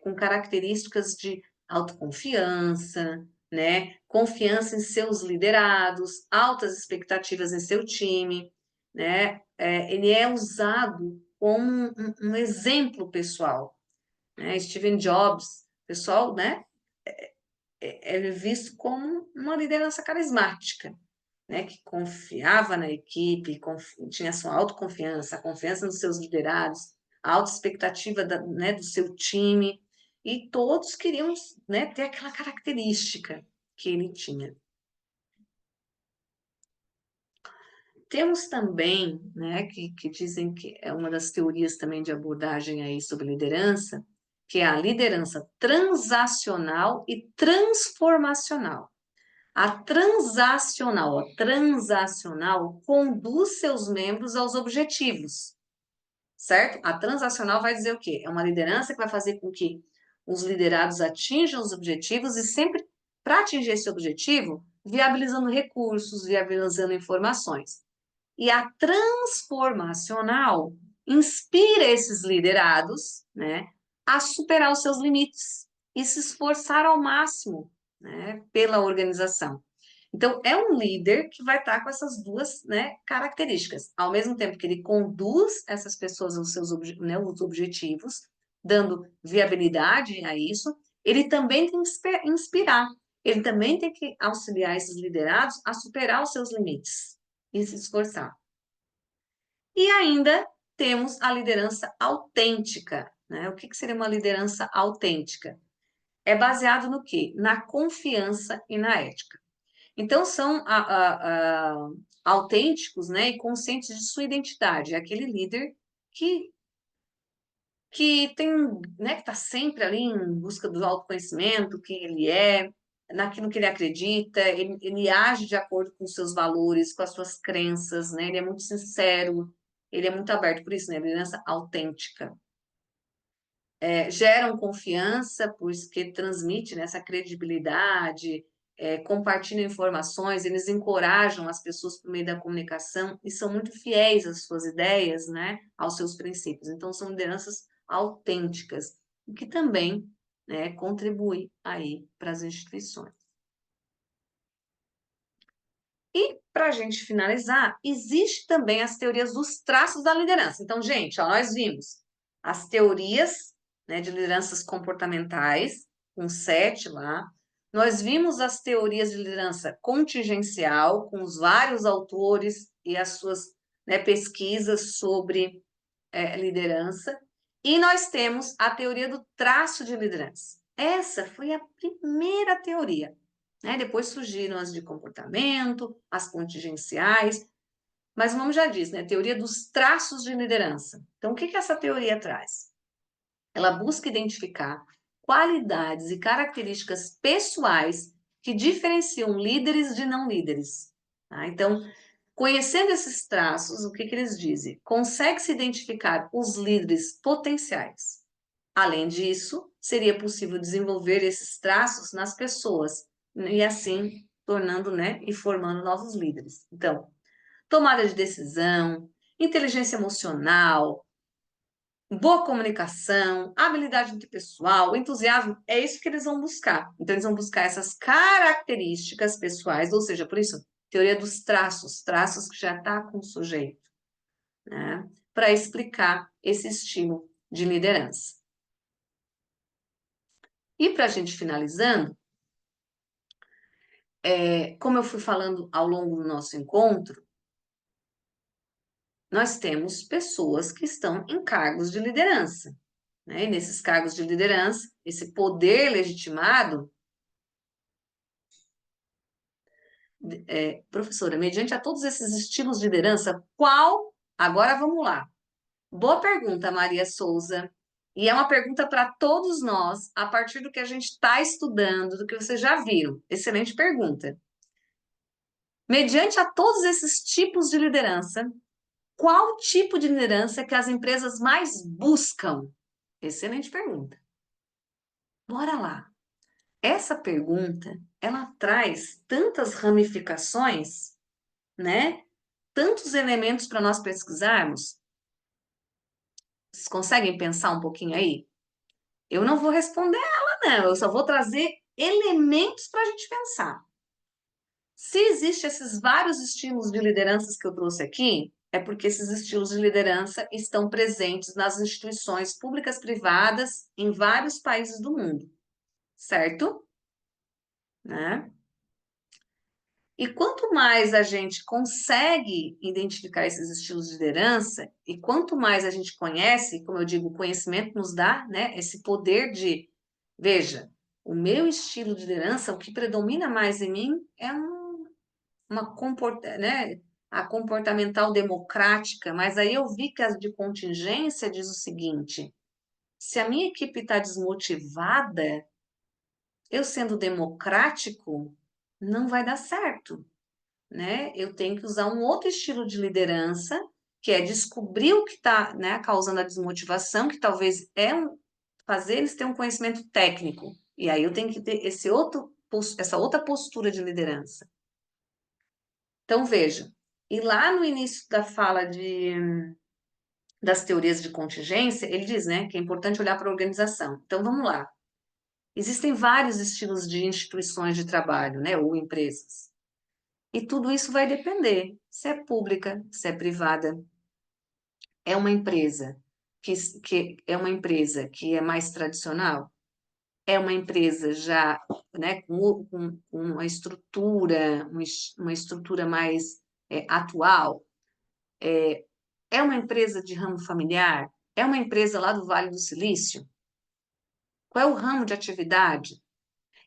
Speaker 1: com características de autoconfiança, né? Confiança em seus liderados, altas expectativas em seu time, né? Ele é usado como um exemplo pessoal, né? Steven Jobs, pessoal, né? É visto como uma liderança carismática, né, que confiava na equipe, tinha sua autoconfiança, a confiança nos seus liderados, a autoexpectativa né, do seu time, e todos queriam, né, ter aquela característica que ele tinha. Temos também, né, que dizem que é uma das teorias também de abordagem aí sobre liderança, que é a liderança transacional e transformacional. A transacional conduz seus membros aos objetivos, certo? A transacional vai dizer o quê? É uma liderança que vai fazer com que os liderados atinjam os objetivos e sempre para atingir esse objetivo, viabilizando recursos, viabilizando informações. E a transformacional inspira esses liderados, né, a superar os seus limites e se esforçar ao máximo, né, pela organização. Então, é um líder que vai estar com essas duas, né, características. Ao mesmo tempo que ele conduz essas pessoas aos seus né, os objetivos, dando viabilidade a isso, ele também tem que inspirar. Ele também tem que auxiliar esses liderados a superar os seus limites e se esforçar. E ainda temos a liderança autêntica, né? O que seria uma liderança autêntica? É baseado no quê? Na confiança e na ética. Então, são autênticos, né, e conscientes de sua identidade. É aquele líder que, que tem, né, que está sempre ali em busca do autoconhecimento, quem ele é, naquilo que ele acredita, ele age de acordo com os seus valores, com as suas crenças, né? Ele é muito sincero, ele é muito aberto, por isso, né? Liderança autêntica. Geram confiança, porque transmite, né, essa credibilidade, compartilham informações, eles encorajam as pessoas por meio da comunicação e são muito fiéis às suas ideias, né, aos seus princípios. Então, são lideranças autênticas, o que também, né, contribui aí para as instituições. E, para a gente finalizar, existe também as teorias dos traços da liderança. Então, gente, ó, nós vimos as teorias, né, de lideranças comportamentais, com 7 lá. Nós vimos as teorias de liderança contingencial, com os vários autores e as suas, né, pesquisas sobre liderança. E nós temos a teoria do traço de liderança. Essa foi a primeira teoria, né? Depois surgiram as de comportamento, as contingenciais, mas o nome já diz, né? Teoria dos traços de liderança. Então, o que que essa teoria traz? Ela busca identificar qualidades e características pessoais que diferenciam líderes de não líderes. Tá? Então, conhecendo esses traços, o que que eles dizem? Consegue-se identificar os líderes potenciais. Além disso, seria possível desenvolver esses traços nas pessoas e assim tornando, né, e formando novos líderes. Então, tomada de decisão, inteligência emocional, boa comunicação, habilidade interpessoal, entusiasmo, é isso que eles vão buscar. Então, eles vão buscar essas características pessoais, ou seja, por isso, teoria dos traços, traços que já está com o sujeito, né, para explicar esse estilo de liderança. E para a gente finalizando, como eu fui falando ao longo do nosso encontro, nós temos pessoas que estão em cargos de liderança, né? E nesses cargos de liderança, esse poder legitimado, professora, mediante a todos esses estilos de liderança, qual? Agora vamos lá. Boa pergunta, Maria Souza. E é uma pergunta para todos nós, a partir do que a gente está estudando, do que vocês já viram. Excelente pergunta. Mediante a todos esses tipos de liderança, qual tipo de liderança que as empresas mais buscam? Excelente pergunta. Bora lá. Essa pergunta, ela traz tantas ramificações, né? Tantos elementos para nós pesquisarmos. Vocês conseguem pensar um pouquinho aí? Eu não vou responder ela, não. Eu só vou trazer elementos para a gente pensar. Se existem esses vários estilos de lideranças que eu trouxe aqui, é porque esses estilos de liderança estão presentes nas instituições públicas privadas em vários países do mundo, certo? Né? E quanto mais a gente consegue identificar esses estilos de liderança, e quanto mais a gente conhece, como eu digo, o conhecimento nos dá, né, esse poder de, veja, o meu estilo de liderança, o que predomina mais em mim é né, a comportamental democrática, mas aí eu vi que as de contingência diz o seguinte: se a minha equipe está desmotivada, eu sendo democrático, não vai dar certo, né? Eu tenho que usar um outro estilo de liderança, que é descobrir o que está, né, causando a desmotivação, que talvez fazer eles terem um conhecimento técnico. E aí eu tenho que ter essa outra postura de liderança. Então, veja, e lá no início da fala das teorias de contingência, ele diz, né, que é importante olhar para a organização. Então, vamos lá. Existem vários estilos de instituições de trabalho, né, ou empresas. E tudo isso vai depender se é pública, se é privada. É uma empresa que é uma empresa que é mais tradicional, é uma empresa já, né, com uma estrutura mais atual, é uma empresa de ramo familiar, é uma empresa lá do Vale do Silício. Qual é o ramo de atividade?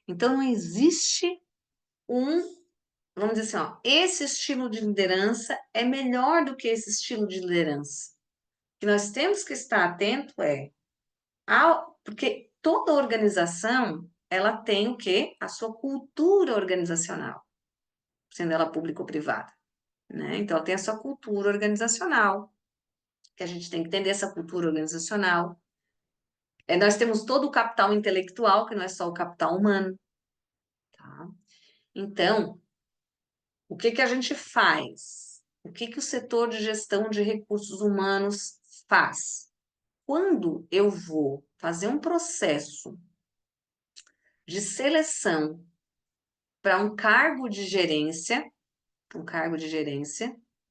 Speaker 1: Então não existe um, vamos dizer assim, ó, esse estilo de liderança é melhor do que esse estilo de liderança. O que nós temos que estar atento porque toda organização ela tem o quê? A sua cultura organizacional, sendo ela pública ou privada, né? Então ela tem a sua cultura organizacional, que a gente tem que entender essa cultura organizacional. Nós temos todo o capital intelectual, que não é só o capital humano, tá? Então, o que que a gente faz? O que que o setor de gestão de recursos humanos faz? Quando eu vou fazer um processo de seleção para um cargo de gerência,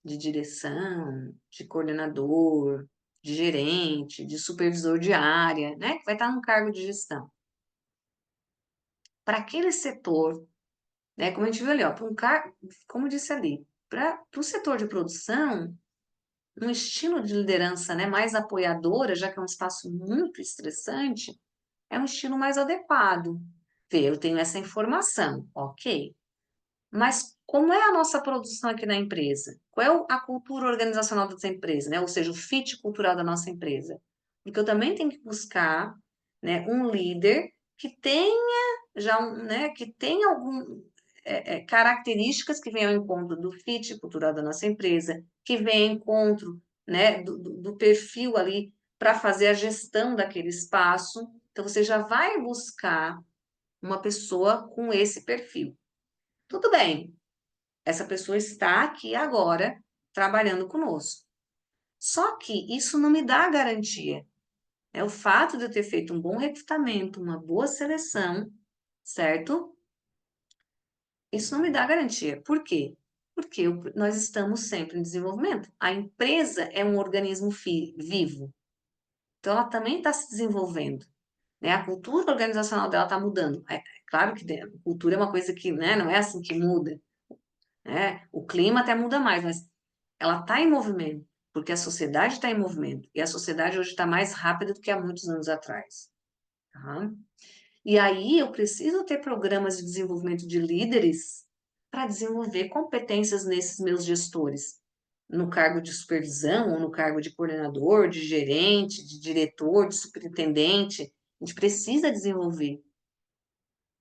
Speaker 1: de direção, de coordenador, de gerente, de supervisor de área, né? Que vai estar num cargo de gestão. Para aquele setor, né? Como a gente viu ali, ó, para como disse ali, para o setor de produção, um estilo de liderança, né, mais apoiadora, já que é um espaço muito estressante, é um estilo mais adequado. Vê, eu tenho essa informação, ok. Mas como é a nossa produção aqui na empresa? Qual é a cultura organizacional dessa empresa, né? Ou seja, o fit cultural da nossa empresa? Porque eu também tenho que buscar, né, um líder que tenha já né, que tenha algum características que venham ao encontro do fit cultural da nossa empresa, que venham ao encontro, né, do perfil ali para fazer a gestão daquele espaço. Então, você já vai buscar uma pessoa com esse perfil. Tudo bem, essa pessoa está aqui agora trabalhando conosco. Só que isso não me dá garantia. É o fato de eu ter feito um bom recrutamento, uma boa seleção, certo? Isso não me dá garantia. Por quê? Porque nós estamos sempre em desenvolvimento. A empresa é um organismo vivo. Então, ela também está se desenvolvendo. Né? A cultura organizacional dela está mudando. É claro que a cultura é uma coisa que, né, não é assim que muda. Né? O clima até muda mais, mas ela está em movimento, porque a sociedade está em movimento. E a sociedade hoje está mais rápida do que há muitos anos atrás. Tá? E aí eu preciso ter programas de desenvolvimento de líderes para desenvolver competências nesses meus gestores, no cargo de supervisão, ou no cargo de coordenador, de gerente, de diretor, de superintendente. A gente precisa desenvolver,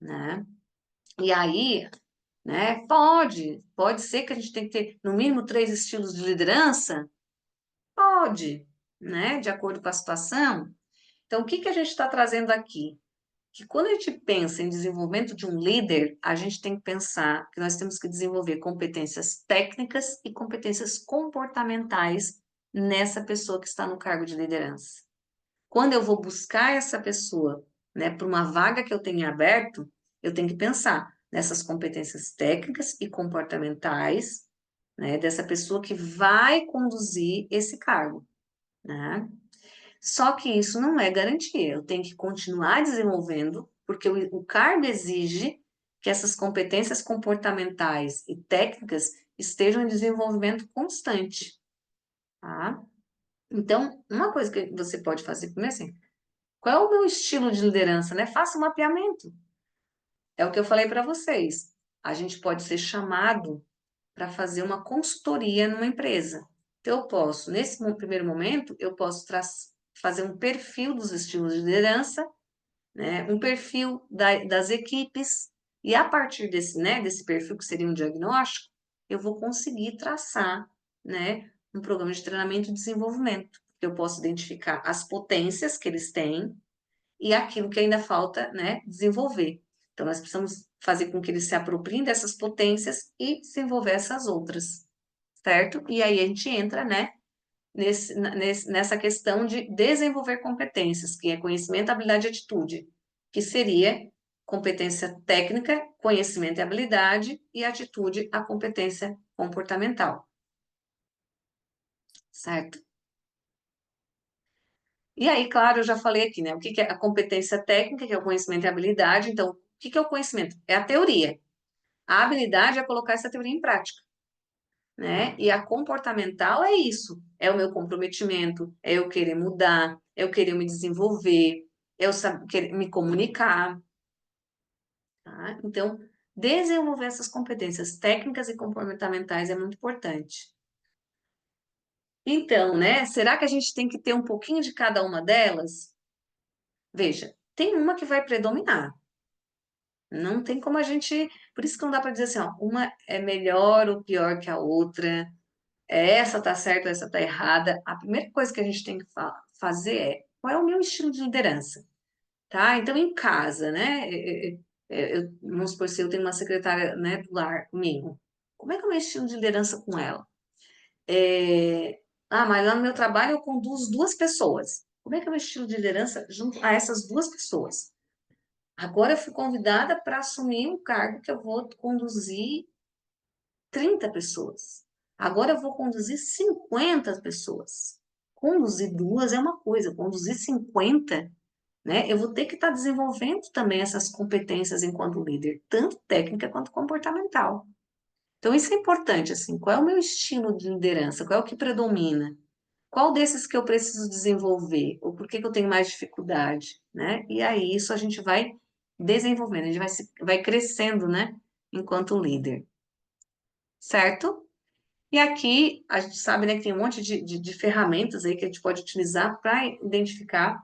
Speaker 1: né? E aí, né, pode ser que a gente tenha que ter no mínimo 3 estilos de liderança, pode, né, de acordo com a situação. Então, o que que a gente está trazendo aqui? Que quando a gente pensa em desenvolvimento de um líder, a gente tem que pensar que nós temos que desenvolver competências técnicas e competências comportamentais nessa pessoa que está no cargo de liderança. Quando eu vou buscar essa pessoa, né, para uma vaga que eu tenha aberto, eu tenho que pensar nessas competências técnicas e comportamentais, né, dessa pessoa que vai conduzir esse cargo, né? Só que isso não é garantia. Eu tenho que continuar desenvolvendo, porque o cargo exige que essas competências comportamentais e técnicas estejam em desenvolvimento constante, tá? Então, uma coisa que você pode fazer primeiro é assim, qual é o meu estilo de liderança, né? Faça um mapeamento. É o que eu falei para vocês. A gente pode ser chamado para fazer uma consultoria numa empresa. Então, eu posso, nesse primeiro momento, eu posso fazer um perfil dos estilos de liderança, né, um perfil das equipes, e a partir desse, né, desse perfil, que seria um diagnóstico, eu vou conseguir traçar, né, um programa de treinamento e desenvolvimento. Eu posso identificar as potências que eles têm e aquilo que ainda falta, né, desenvolver. Então, nós precisamos fazer com que eles se apropriem dessas potências e desenvolver essas outras, certo? E aí a gente entra, né, nessa questão de desenvolver competências, que é conhecimento, habilidade e atitude, que seria competência técnica, conhecimento e habilidade, e atitude, a competência comportamental, certo? E aí, claro, eu já falei aqui, né? O que que é a competência técnica, que é o conhecimento e habilidade. Então, o que que é o conhecimento? É a teoria. A habilidade é colocar essa teoria em prática, né? E a comportamental é isso, é o meu comprometimento, é eu querer mudar, é eu querer me desenvolver, é eu saber, querer me comunicar, tá? Então, desenvolver essas competências técnicas e comportamentais é muito importante. Então, né, será que a gente tem que ter um pouquinho de cada uma delas? Veja, tem uma que vai predominar. Não tem como a gente. Por isso que não dá para dizer assim, ó, uma é melhor ou pior que a outra. Essa tá certa, essa tá errada. A primeira coisa que a gente tem que fazer é qual é o meu estilo de liderança, tá? Então, em casa, né? Vamos supor, se eu tenho uma secretária, né, do lar comigo, como é que é o meu estilo de liderança com ela? Mas lá no meu trabalho eu conduzo 2 pessoas. Como é que é o meu estilo de liderança junto a essas 2 pessoas? Agora eu fui convidada para assumir um cargo que eu vou conduzir 30 pessoas. Agora eu vou conduzir 50 pessoas. Conduzir 2 é uma coisa, conduzir 50, né? Eu vou ter que estar desenvolvendo também essas competências enquanto líder, tanto técnica quanto comportamental. Então, isso é importante, assim, qual é o meu estilo de liderança? Qual é o que predomina? Qual desses que eu preciso desenvolver? Ou por que que eu tenho mais dificuldade, né? E aí isso a gente vai desenvolvendo, a gente vai crescendo, né? Enquanto líder, certo? E aqui a gente sabe, né, que tem um monte de ferramentas aí que a gente pode utilizar para identificar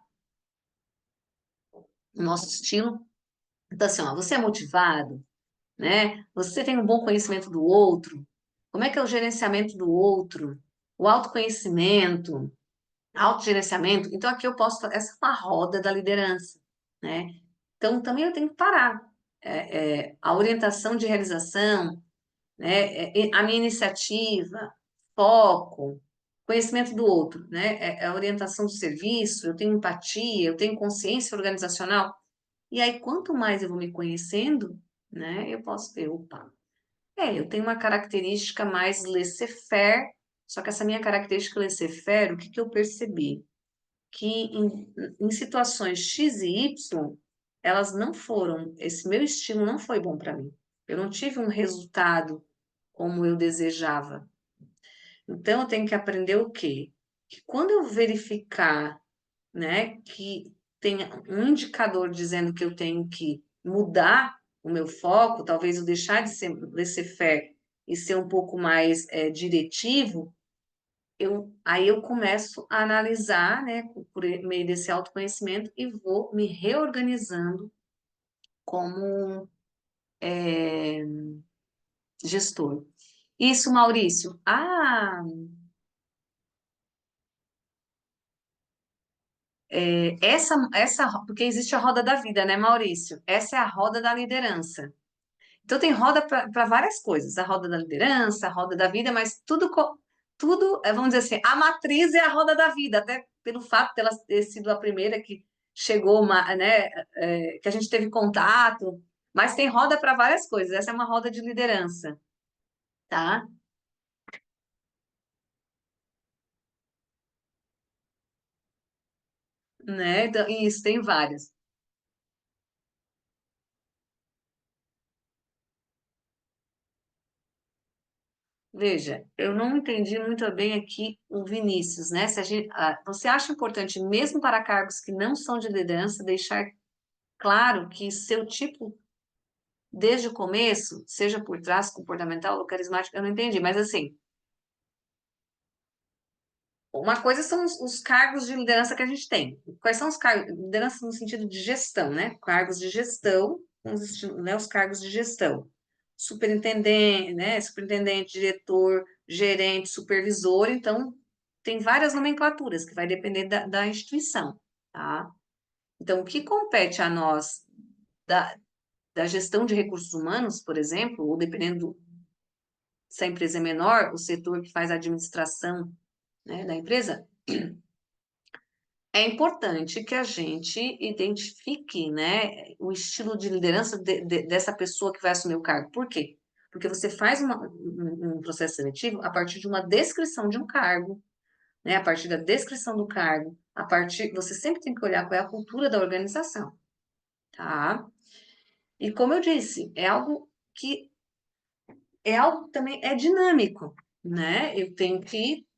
Speaker 1: o nosso estilo. Então, assim, ó, você é motivado, né? Você tem um bom conhecimento do outro. Como é que é o gerenciamento do outro? O autoconhecimento, autogerenciamento. Então, aqui eu posso, essa é uma roda da liderança, né? Então, também eu tenho que parar. A orientação de realização, né? A minha iniciativa, foco, conhecimento do outro, né? A orientação do serviço, eu tenho empatia, eu tenho consciência organizacional. E aí, quanto mais eu vou me conhecendo, né? Eu posso ver, opa, eu tenho uma característica mais laissez-faire, só que essa minha característica laissez-faire, o que que eu percebi? Que em situações X e Y, elas não foram, esse meu estilo não foi bom para mim. Eu não tive um resultado como eu desejava. Então, eu tenho que aprender o quê? Que quando eu verificar, né, que tem um indicador dizendo que eu tenho que mudar o meu foco, talvez eu deixar de ser laissez-faire e ser um pouco mais diretivo, aí eu começo a analisar, né, por meio desse autoconhecimento e vou me reorganizando como gestor. Isso, Maurício. Porque existe a roda da vida, né, Maurício? Essa é a roda da liderança. Então tem roda para várias coisas, a roda da liderança, a roda da vida, mas tudo, vamos dizer assim, a matriz é a roda da vida, até pelo fato dela ter sido a primeira que chegou, né, que a gente teve contato, mas tem roda para várias coisas. Essa é uma roda de liderança, tá? Né? Então, isso tem várias. Veja, eu não entendi muito bem aqui o Vinícius, né? Se a gente, você acha importante, mesmo para cargos que não são de liderança, deixar claro que seu tipo, desde o começo, seja por traço comportamental ou carismático, eu não entendi, mas assim, uma coisa são os cargos de liderança que a gente tem. Quais são os cargos? Liderança no sentido de gestão, né? Cargos de gestão, né? Os cargos de gestão. Superintendente, né? Superintendente, diretor, gerente, supervisor. Então, tem várias nomenclaturas que vai depender da instituição, tá? Então, o que compete a nós da gestão de recursos humanos, por exemplo, ou dependendo se a empresa é menor, o setor que faz a administração, né, da empresa, é importante que a gente identifique, né, o estilo de liderança dessa pessoa que vai assumir o cargo. Por quê? Porque você faz um processo seletivo a partir de uma descrição de um cargo, né, a partir da descrição do cargo, você sempre tem que olhar qual é a cultura da organização, tá? E como eu disse, é algo que também é dinâmico, né?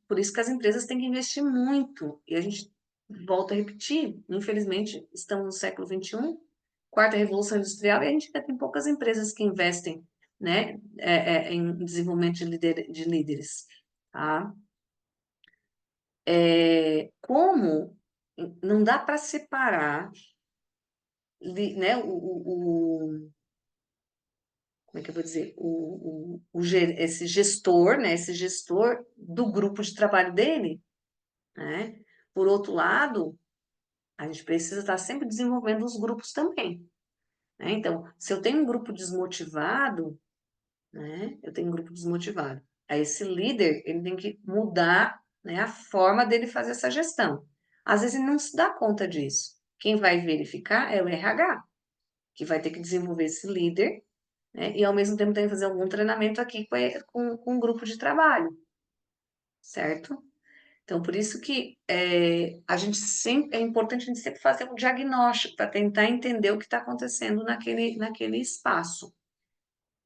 Speaker 1: Por isso que as empresas têm que investir muito. E a gente volta a repetir, infelizmente, estamos no século XXI, quarta revolução industrial, e a gente ainda tem poucas empresas que investem, né, em desenvolvimento de líderes, tá? Como não dá para separar, né, como é que eu vou dizer, esse gestor, né, esse gestor do grupo de trabalho dele, né? Por outro lado, a gente precisa estar sempre desenvolvendo os grupos também, né? Então, se eu tenho um grupo desmotivado, né, eu tenho um grupo desmotivado, aí esse líder, ele tem que mudar, né, a forma dele fazer essa gestão. Às vezes ele não se dá conta disso. Quem vai verificar é o RH, que vai ter que desenvolver esse líder, né? E ao mesmo tempo tem que fazer algum treinamento aqui com um grupo de trabalho, certo? Então, por isso que é importante a gente sempre fazer um diagnóstico para tentar entender o que está acontecendo naquele espaço.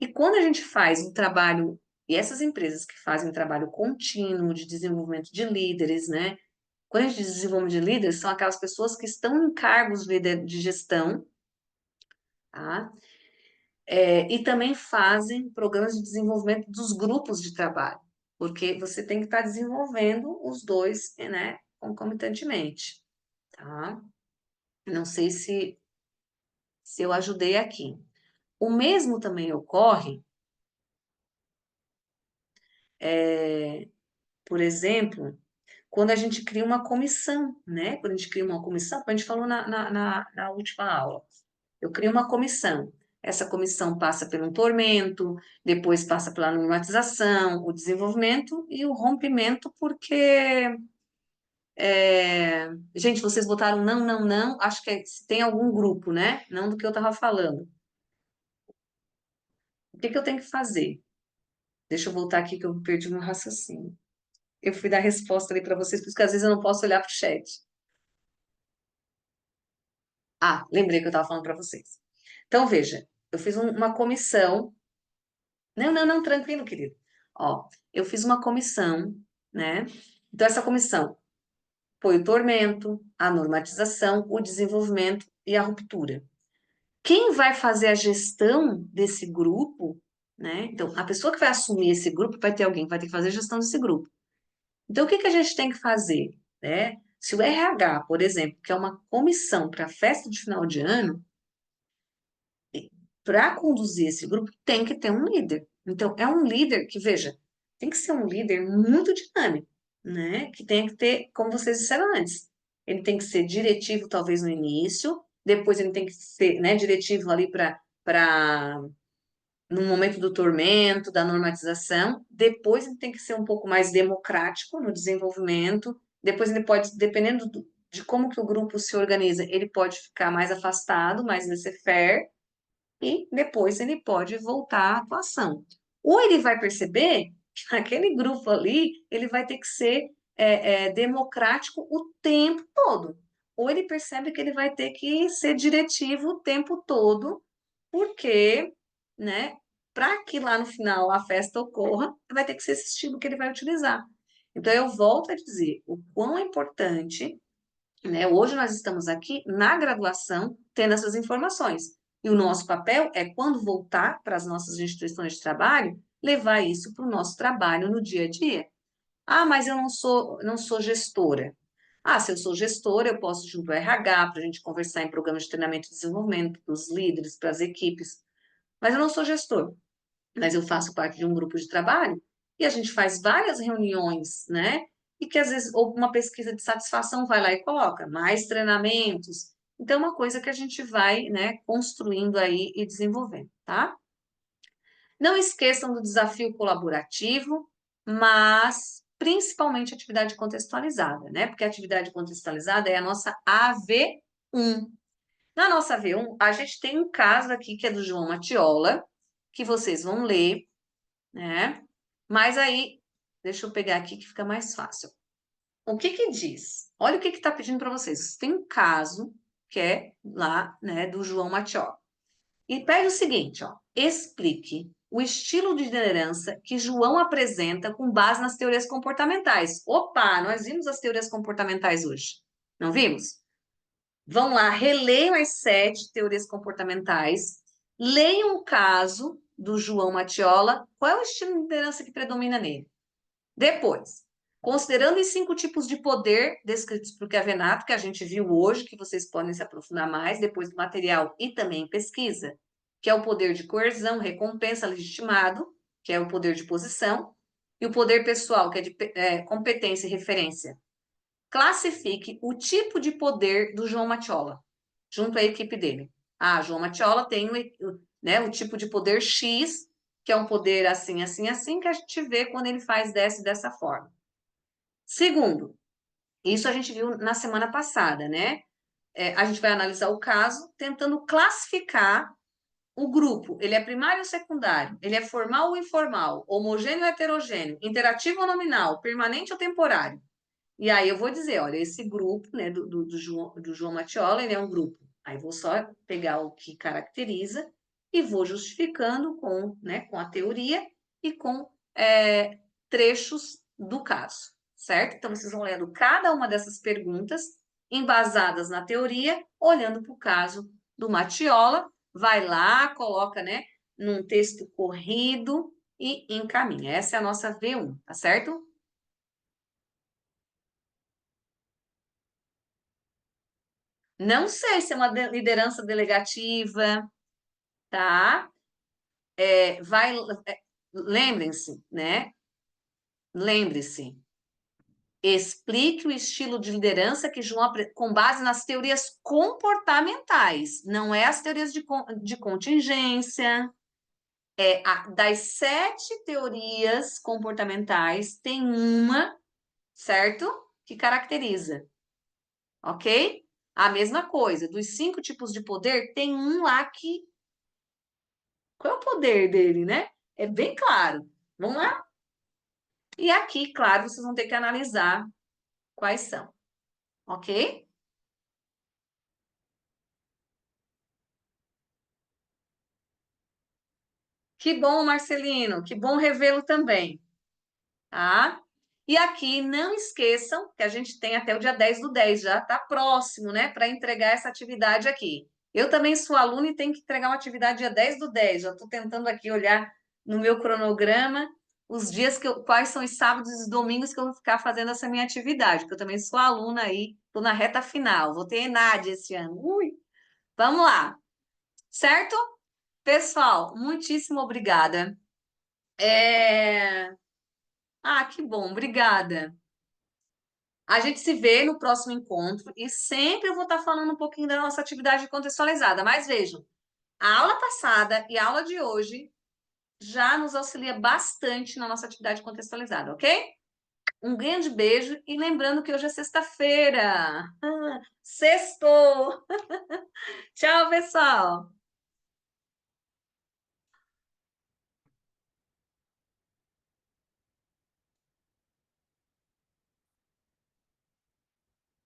Speaker 1: E quando a gente faz um trabalho E essas empresas que fazem trabalho contínuo de desenvolvimento de líderes, né? Quando a gente diz desenvolvimento de líderes, são aquelas pessoas que estão em cargos de gestão, tá? E também fazem programas de desenvolvimento dos grupos de trabalho, porque você tem que estar desenvolvendo os dois, né, concomitantemente, tá? Não sei se eu ajudei aqui. O mesmo também ocorre, por exemplo, quando a gente cria uma comissão, né? Quando a gente cria uma comissão, como a gente falou na última aula, eu crio uma comissão. Essa comissão passa por um tormento, depois passa pela normatização, o desenvolvimento e o rompimento, porque. Gente, vocês botaram não, não, não. Acho que tem algum grupo, né? Não do que eu estava falando. O que que eu tenho que fazer? Deixa eu voltar aqui que eu perdi meu raciocínio. Eu fui dar resposta ali para vocês, porque às vezes eu não posso olhar para o chat. Ah, lembrei que eu estava falando para vocês. Então, veja, eu fiz uma comissão. Não, não, não, tranquilo, querido. Ó, eu fiz uma comissão, né? Então, essa comissão foi o tormento, a normatização, o desenvolvimento e a ruptura. Quem vai fazer a gestão desse grupo, né? Então, a pessoa que vai assumir esse grupo vai ter alguém que vai ter que fazer a gestão desse grupo. Então, o que que a gente tem que fazer, né? Se o RH, por exemplo, que é uma comissão para a festa de final de ano, para conduzir esse grupo, tem que ter um líder. Então, é um líder que, veja, tem que ser um líder muito dinâmico, né? Que tem que ter, como vocês disseram antes, ele tem que ser diretivo, talvez no início, depois ele tem que ser, né, diretivo ali para no momento do tormento, da normatização, depois ele tem que ser um pouco mais democrático no desenvolvimento, depois ele pode, dependendo de como que o grupo se organiza, ele pode ficar mais afastado, mais laissez-faire, e depois ele pode voltar à atuação. Ou ele vai perceber que naquele grupo ali ele vai ter que ser democrático o tempo todo. Ou ele percebe que ele vai ter que ser diretivo o tempo todo, porque, né, para que lá no final a festa ocorra, vai ter que ser esse estilo que ele vai utilizar. Então, eu volto a dizer o quão é importante, né? Hoje nós estamos aqui na graduação tendo essas informações. E o nosso papel é, quando voltar para as nossas instituições de trabalho, levar isso para o nosso trabalho no dia a dia. Ah, mas eu não sou gestora. Ah, se eu sou gestora, eu posso ir junto ao RH para a gente conversar em programas de treinamento e desenvolvimento dos líderes, para as equipes. Mas eu não sou gestor, mas eu faço parte de um grupo de trabalho e a gente faz várias reuniões, né? E que às vezes, ou uma pesquisa de satisfação vai lá e coloca mais treinamentos. Então, é uma coisa que a gente vai, né, construindo aí e desenvolvendo, tá? Não esqueçam do desafio colaborativo, mas principalmente atividade contextualizada, né? Porque a atividade contextualizada é a nossa AV1. Na nossa AV1, a gente tem um caso aqui que é do João Matiola, que vocês vão ler, né? Mas aí, deixa eu pegar aqui que fica mais fácil. O que que diz? Olha o que que está pedindo para vocês. Tem um caso que é lá, né, do João Matiola. E pede o seguinte, ó, explique o estilo de liderança que João apresenta com base nas teorias comportamentais. Opa, nós vimos as teorias comportamentais hoje. Não vimos? Vão lá, releiam as 7 teorias comportamentais, leiam o caso do João Matiola, qual é o estilo de liderança que predomina nele. Depois, considerando os 5 tipos de poder descritos por Chiavenato, que a gente viu hoje, que vocês podem se aprofundar mais depois do material e também em pesquisa, que é o poder de coerção, recompensa, legitimado, que é o poder de posição, e o poder pessoal, que é de competência e referência. Classifique o tipo de poder do João Matiola, junto à equipe dele. Ah, João Matiola tem né, o tipo de poder X, que é um poder assim, assim, assim, que a gente vê quando ele faz dessa forma. Segundo, isso a gente viu na semana passada, né? A gente vai analisar o caso tentando classificar o grupo. Ele é primário ou secundário? Ele é formal ou informal? Homogêneo ou heterogêneo? Interativo ou nominal? Permanente ou temporário? E aí eu vou dizer, olha, esse grupo, né, do João Matiola, ele é um grupo. Aí vou só pegar o que caracteriza e vou justificando com, né, com a teoria e com trechos do caso, certo? Então, vocês vão lendo cada uma dessas perguntas, embasadas na teoria, olhando para o caso do Matiola, vai lá, coloca, né, num texto corrido e encaminha. Essa é a nossa V1, tá certo? Não sei se é uma liderança delegativa, tá? Lembrem-se, né? Lembre-se, explique o estilo de liderança que João com base nas teorias comportamentais, não é as teorias de contingência. Das 7 teorias comportamentais, tem uma, certo? Que caracteriza, ok? A mesma coisa, dos 5 tipos de poder, tem um lá que. Qual é o poder dele, né? É bem claro. Vamos lá? E aqui, claro, vocês vão ter que analisar quais são, ok? Que bom, Marcelino, que bom revê-lo também, tá? E aqui, não esqueçam que a gente tem até o dia 10/10, já está próximo, né, para entregar essa atividade aqui. Eu também sou aluna e tenho que entregar uma atividade dia 10/10, já estou tentando aqui olhar no meu cronograma os dias quais são os sábados e domingos que eu vou ficar fazendo essa minha atividade, porque eu também sou aluna aí, estou na reta final, vou ter ENAD esse ano. Ui, vamos lá, certo? Pessoal, muitíssimo obrigada. É... Ah, que bom, obrigada. A gente se vê no próximo encontro e sempre eu vou estar falando um pouquinho da nossa atividade contextualizada. Mas vejam, a aula passada e a aula de hoje já nos auxilia bastante na nossa atividade contextualizada, ok? Um grande beijo e lembrando que hoje é sexta-feira. Sextou! Tchau, pessoal!